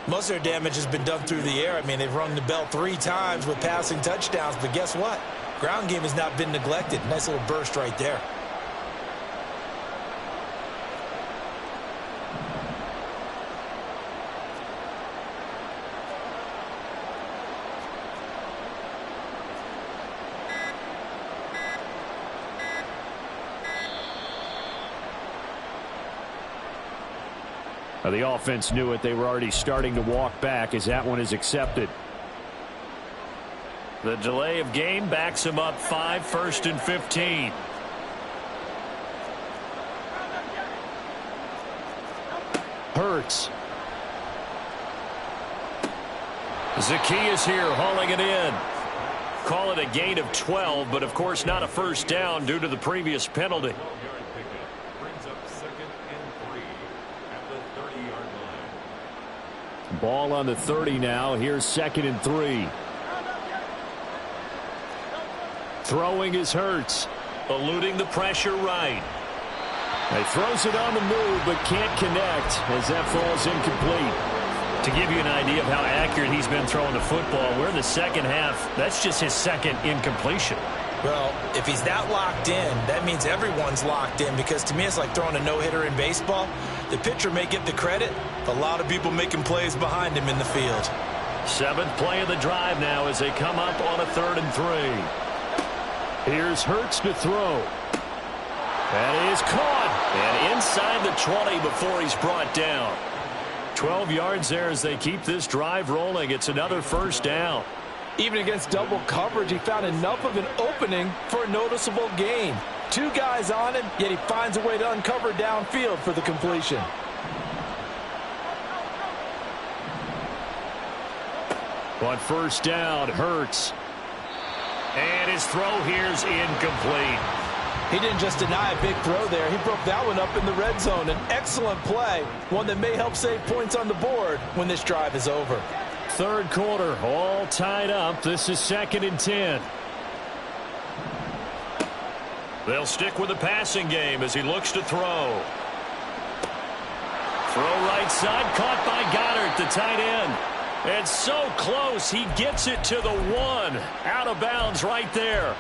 Most of their damage has been done through the air. I mean, they've rung the bell 3 times with passing touchdowns, but guess what? Ground game has not been neglected. Nice little burst right there. Now, the offense knew it. They were already starting to walk back as that one is accepted. The delay of game backs him up 5, 1st and 15. Hurts. Zacchaeus here hauling it in. Call it a gain of 12, but of course not a first down due to the previous penalty. Ball on the 30 now. Here's 2nd and 3. Throwing is Hurts. Eluding the pressure right. He throws it on the move but can't connect as that falls incomplete. To give you an idea of how accurate he's been throwing the football, we're in the second half. That's just his second incompletion. Well, if he's that locked in, that means everyone's locked in, because to me it's like throwing a no-hitter in baseball. The pitcher may get the credit, a lot of people making plays behind him in the field. 7th play of the drive now as they come up on a 3rd and 3. Here's Hurts to throw. That is caught. And inside the 20 before he's brought down. 12 yards there as they keep this drive rolling. It's another first down. Even against double coverage, he found enough of an opening for a noticeable gain. 2 guys on him, yet he finds a way to uncover downfield for the completion. On first down, Hurts. And his throw here's incomplete. He didn't just deny a big throw there. He broke that one up in the red zone. An excellent play, one that may help save points on the board when this drive is over. Third quarter, all tied up. This is 2nd and 10. They'll stick with the passing game as he looks to throw. Throw right side, caught by Goddard, the tight end. And so close, he gets it to the 1. Out of bounds right there.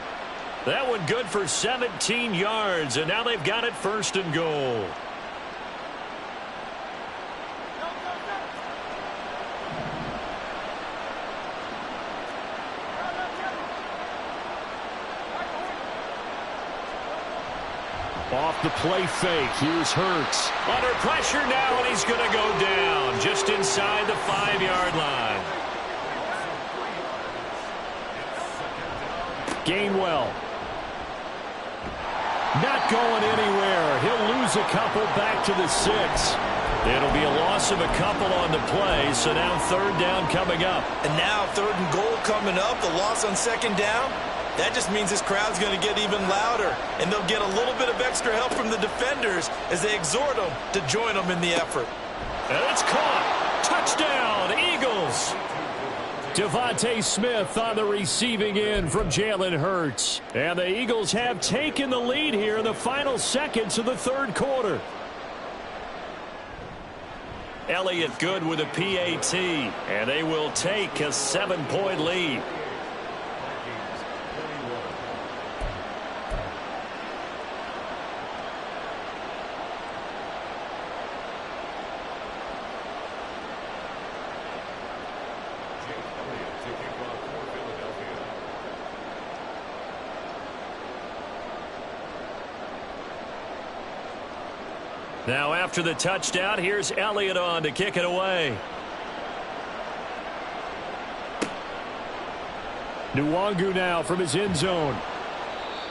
That one good for 17 yards, and now they've got it 1st and goal. Off the play fake. Here's Hurts. Under pressure now, and he's going to go down just inside the 5-yard line. Gainwell. Not going anywhere. He'll lose a couple back to the 6. It'll be a loss of a couple on the play, so now 3rd down coming up. And now 3rd and goal coming up, the loss on 2nd down. That just means this crowd's going to get even louder, and they'll get a little bit of extra help from the defenders as they exhort them to join them in the effort. And it's caught. Touchdown, Eagles. Devontae Smith on the receiving end from Jalen Hurts. And the Eagles have taken the lead here in the final seconds of the 3rd quarter. Elliott good with a PAT, and they will take a 7-point lead. Now after the touchdown, here's Elliott on to kick it away. Nwangu now from his end zone.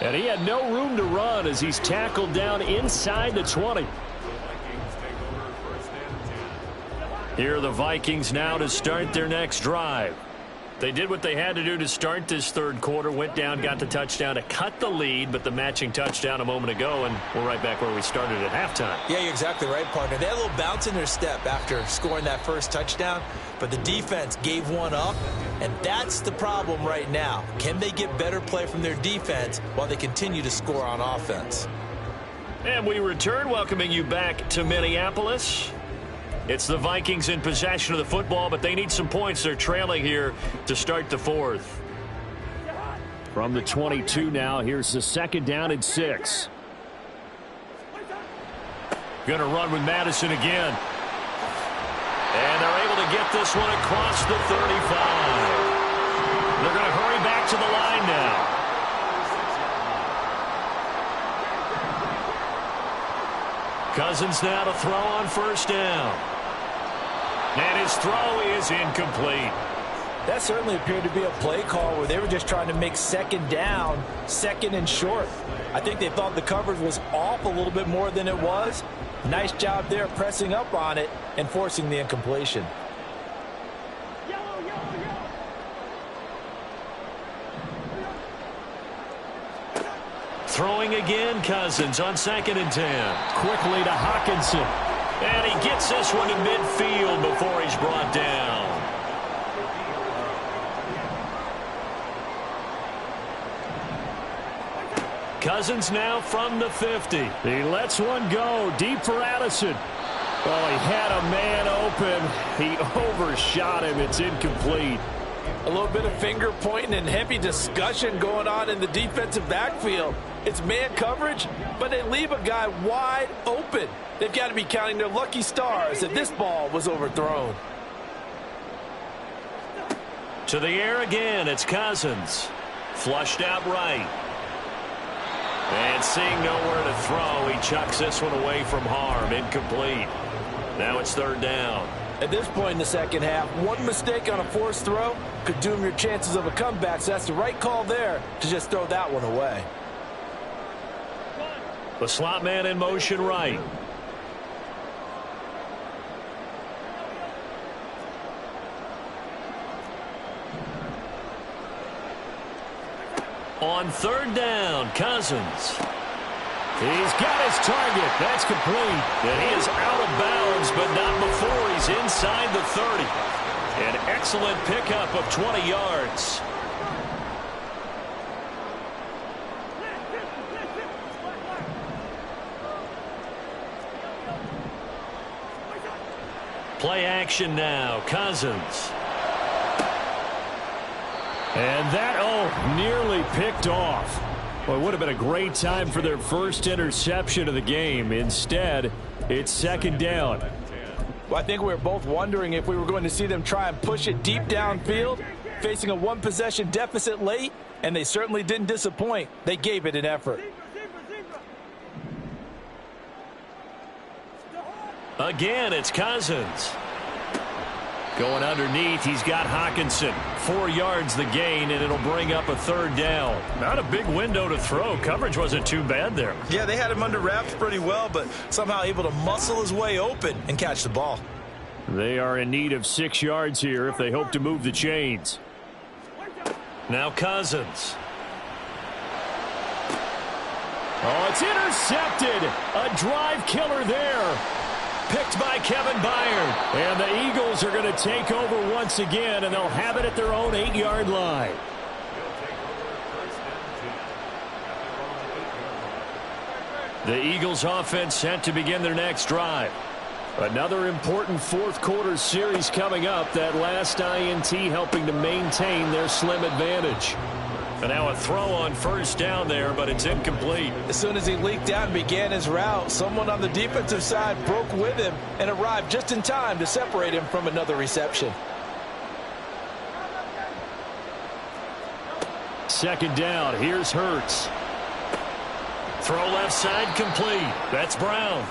And he had no room to run as he's tackled down inside the 20. Here are the Vikings now to start their next drive. They did what they had to do to start this 3rd quarter, went down, got the touchdown to cut the lead, but the matching touchdown a moment ago, and we're right back where we started at halftime. Yeah, you're exactly right, partner. They had a little bounce in their step after scoring that first touchdown, but the defense gave one up, and that's the problem right now. Can they get better play from their defense while they continue to score on offense? And we return, welcoming you back to Minneapolis. It's the Vikings in possession of the football, but they need some points. They're trailing here to start the 4th. From the 22 now, here's the 2nd down and 6. Going to run with Madison again. And they're able to get this one across the 35. They're going to hurry back to the line now. Cousins now to throw on 1st down. And his throw is incomplete. That certainly appeared to be a play call where they were just trying to make 2nd down, 2nd and short. I think they thought the coverage was off a little bit more than it was. Nice job there pressing up on it and forcing the incompletion. Throwing again, Cousins on 2nd and 10. Quickly to Hawkinson. And he gets this one to midfield before he's brought down. Cousins now from the 50. He lets one go deep for Addison. Oh, he had a man open. He overshot him. It's incomplete. A little bit of finger pointing and heavy discussion going on in the defensive backfield. It's man coverage, but they leave a guy wide open. They've got to be counting their lucky stars that this ball was overthrown. To the air again, it's Cousins. Flushed out right. And seeing nowhere to throw, he chucks this one away from harm. Incomplete. Now it's 3rd down. At this point in the 2nd half, one mistake on a forced throw could doom your chances of a comeback, so that's the right call there to just throw that one away. The slot man in motion right. On 3rd down, Cousins. He's got his target. That's complete. And he is out of bounds, but not before he's inside the 30. An excellent pickup of 20 yards. Play action now. Cousins. And that, nearly picked off. Well, it would have been a great time for their first interception of the game. Instead, it's second down. Well, I think we were both wondering if we were going to see them try and push it deep downfield, facing a one-possession deficit late, and they certainly didn't disappoint. They gave it an effort. Again, it's Cousins. Going underneath, he's got Hockenson. 4 yards the gain, and it'll bring up a third down. Not a big window to throw. Coverage wasn't too bad there. Yeah, they had him under wraps pretty well, but somehow able to muscle his way open and catch the ball. They are in need of 6 yards here if they hope to move the chains. Now Cousins. Oh, it's intercepted. A drive killer there. Picked by Kevin Byard. And the Eagles are going to take over once again, and they'll have it at their own 8-yard line. The Eagles offense set to begin their next drive. Another important fourth quarter series coming up. That last INT helping to maintain their slim advantage. And now a throw on first down there, but it's incomplete. As soon as he leaked out and began his route, someone on the defensive side broke with him and arrived just in time to separate him from another reception. Second down. Here's Hurts. Throw left side complete. That's Brown.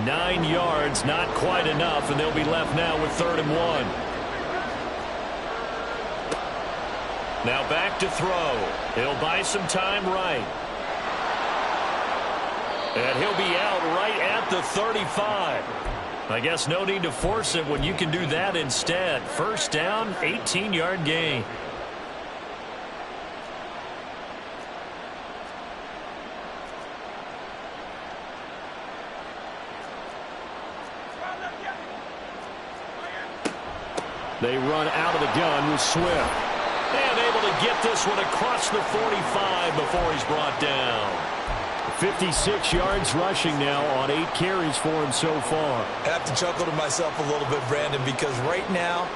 9 yards, not quite enough, and they'll be left now with 3rd and 1. Now back to throw. He'll buy some time right. And he'll be out right at the 35. I guess no need to force it when you can do that instead. First down, 18-yard gain. They run out of the gun with Swift. And able to get this one across the 45 before he's brought down. 56 yards rushing now on 8 carries for him so far. I have to chuckle to myself a little bit, Brandon, because right now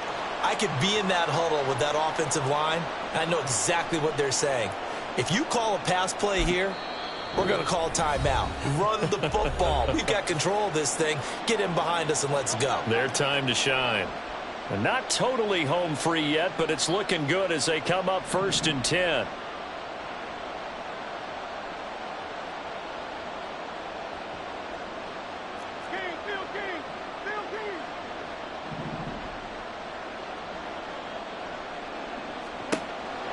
I could be in that huddle with that offensive line, and I know exactly what they're saying. If you call a pass play here, we're going to call timeout. Run the football. We've got control of this thing. Get in behind us and let's go. Their time to shine. And not totally home free yet, but it's looking good as they come up 1st and 10.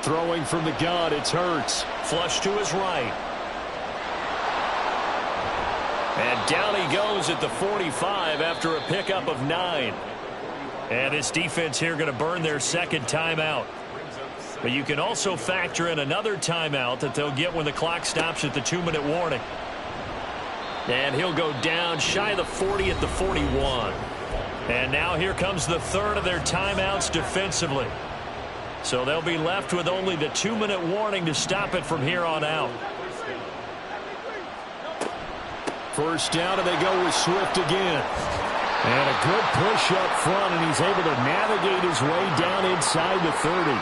Throwing from the gun, it's Hurts. Flush to his right. And down he goes at the 45 after a pickup of 9. And this defense here going to burn their second timeout. But you can also factor in another timeout that they'll get when the clock stops at the 2-minute warning. And he'll go down shy of the 40 at the 41. And now here comes the third of their timeouts defensively. So they'll be left with only the 2-minute warning to stop it from here on out. First down, and they go with Swift again. And a good push up front, and he's able to navigate his way down inside the 30.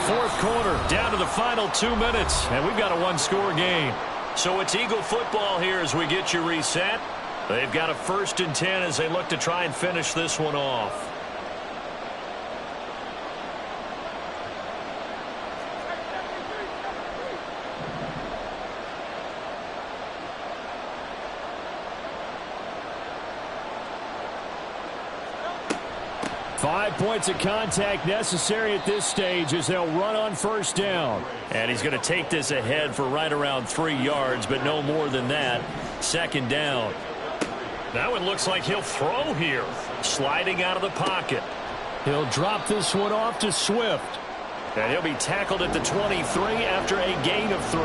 Fourth quarter, down to the final 2 minutes, and we've got a 1-score game. So it's Eagle football here as we get you reset. They've got a 1st and 10 as they look to try and finish this one off. Five points of contact necessary at this stage as they'll run on first down. And he's going to take this ahead for right around 3 yards, but no more than that. Second down. Now it looks like he'll throw here. Sliding out of the pocket. He'll drop this one off to Swift. And he'll be tackled at the 23 after a gain of 3.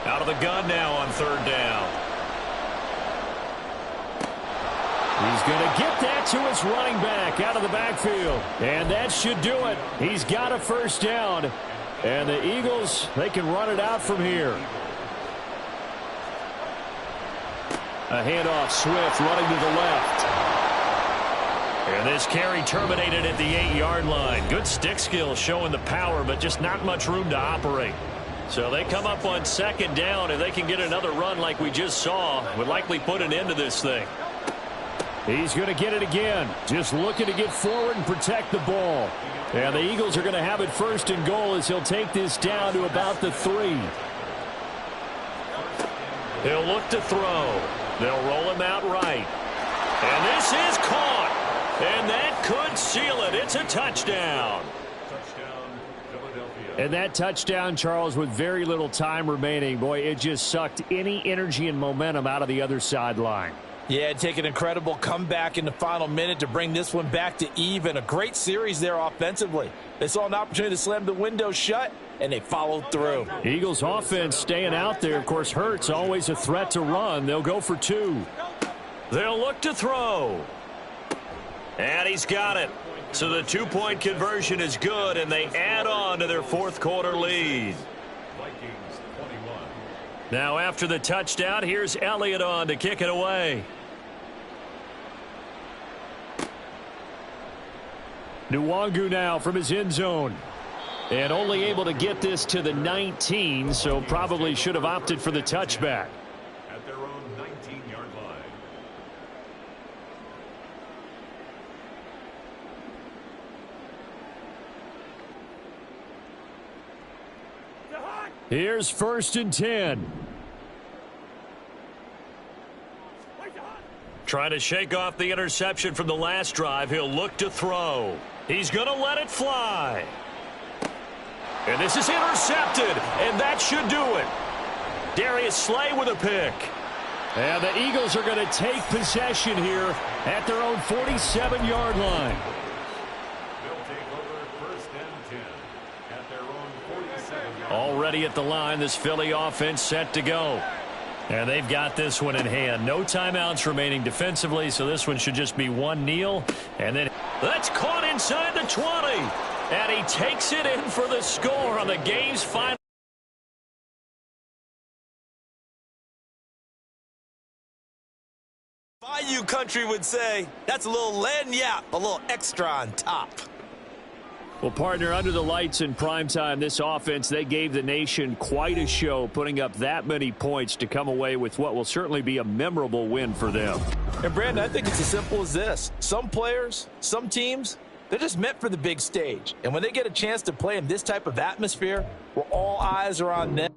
Out of the gun now on third down. He's going to get that to his running back out of the backfield. And that should do it. He's got a first down. And the Eagles, they can run it out from here. A handoff, Swift running to the left. And this carry terminated at the 8-yard line. Good stick skill showing the power, but just not much room to operate. So they come up on second down, and they can get another run like we just saw. Would likely put an end to this thing. He's going to get it again. Just looking to get forward and protect the ball. And the Eagles are going to have it first and goal as he'll take this down to about the 3. He'll look to throw. They'll roll him out right. And this is caught. And that could seal it. It's a touchdown. Touchdown, Philadelphia. And that touchdown, Charles, with very little time remaining, boy, it just sucked any energy and momentum out of the other sideline. Yeah, take an incredible comeback in the final minute to bring this one back to even. A great series there offensively. They saw an opportunity to slam the window shut, and they followed through. Eagles offense staying out there. Of course, Hurts always a threat to run. They'll go for 2. They'll look to throw. And he's got it. So the 2-point conversion is good, and they add on to their fourth quarter lead. Vikings 21. Now after the touchdown, here's Elliott on to kick it away. Nwangu now from his end zone. And only able to get this to the 19, so probably should have opted for the touchback. At their own 19-yard line. Here's 1st and 10. Trying to shake off the interception from the last drive. He'll look to throw. He's going to let it fly. And this is intercepted, and that should do it. Darius Slay with a pick. And the Eagles are going to take possession here at their own 47-yard line. They'll take over 1st and 10 at their own 47-yard line. Already at the line, this Philly offense set to go. And they've got this one in hand. No timeouts remaining defensively, so this one should just be one kneel. And then that's caught inside the 20. And he takes it in for the score on the game's final. Bayou country would say, that's a little lagniappe, a little extra on top. Well, partner, under the lights in primetime, this offense, they gave the nation quite a show, putting up that many points to come away with what will certainly be a memorable win for them. And, Brandon, I think it's as simple as this. Some players, some teams, they're just meant for the big stage. And when they get a chance to play in this type of atmosphere where all eyes are on them,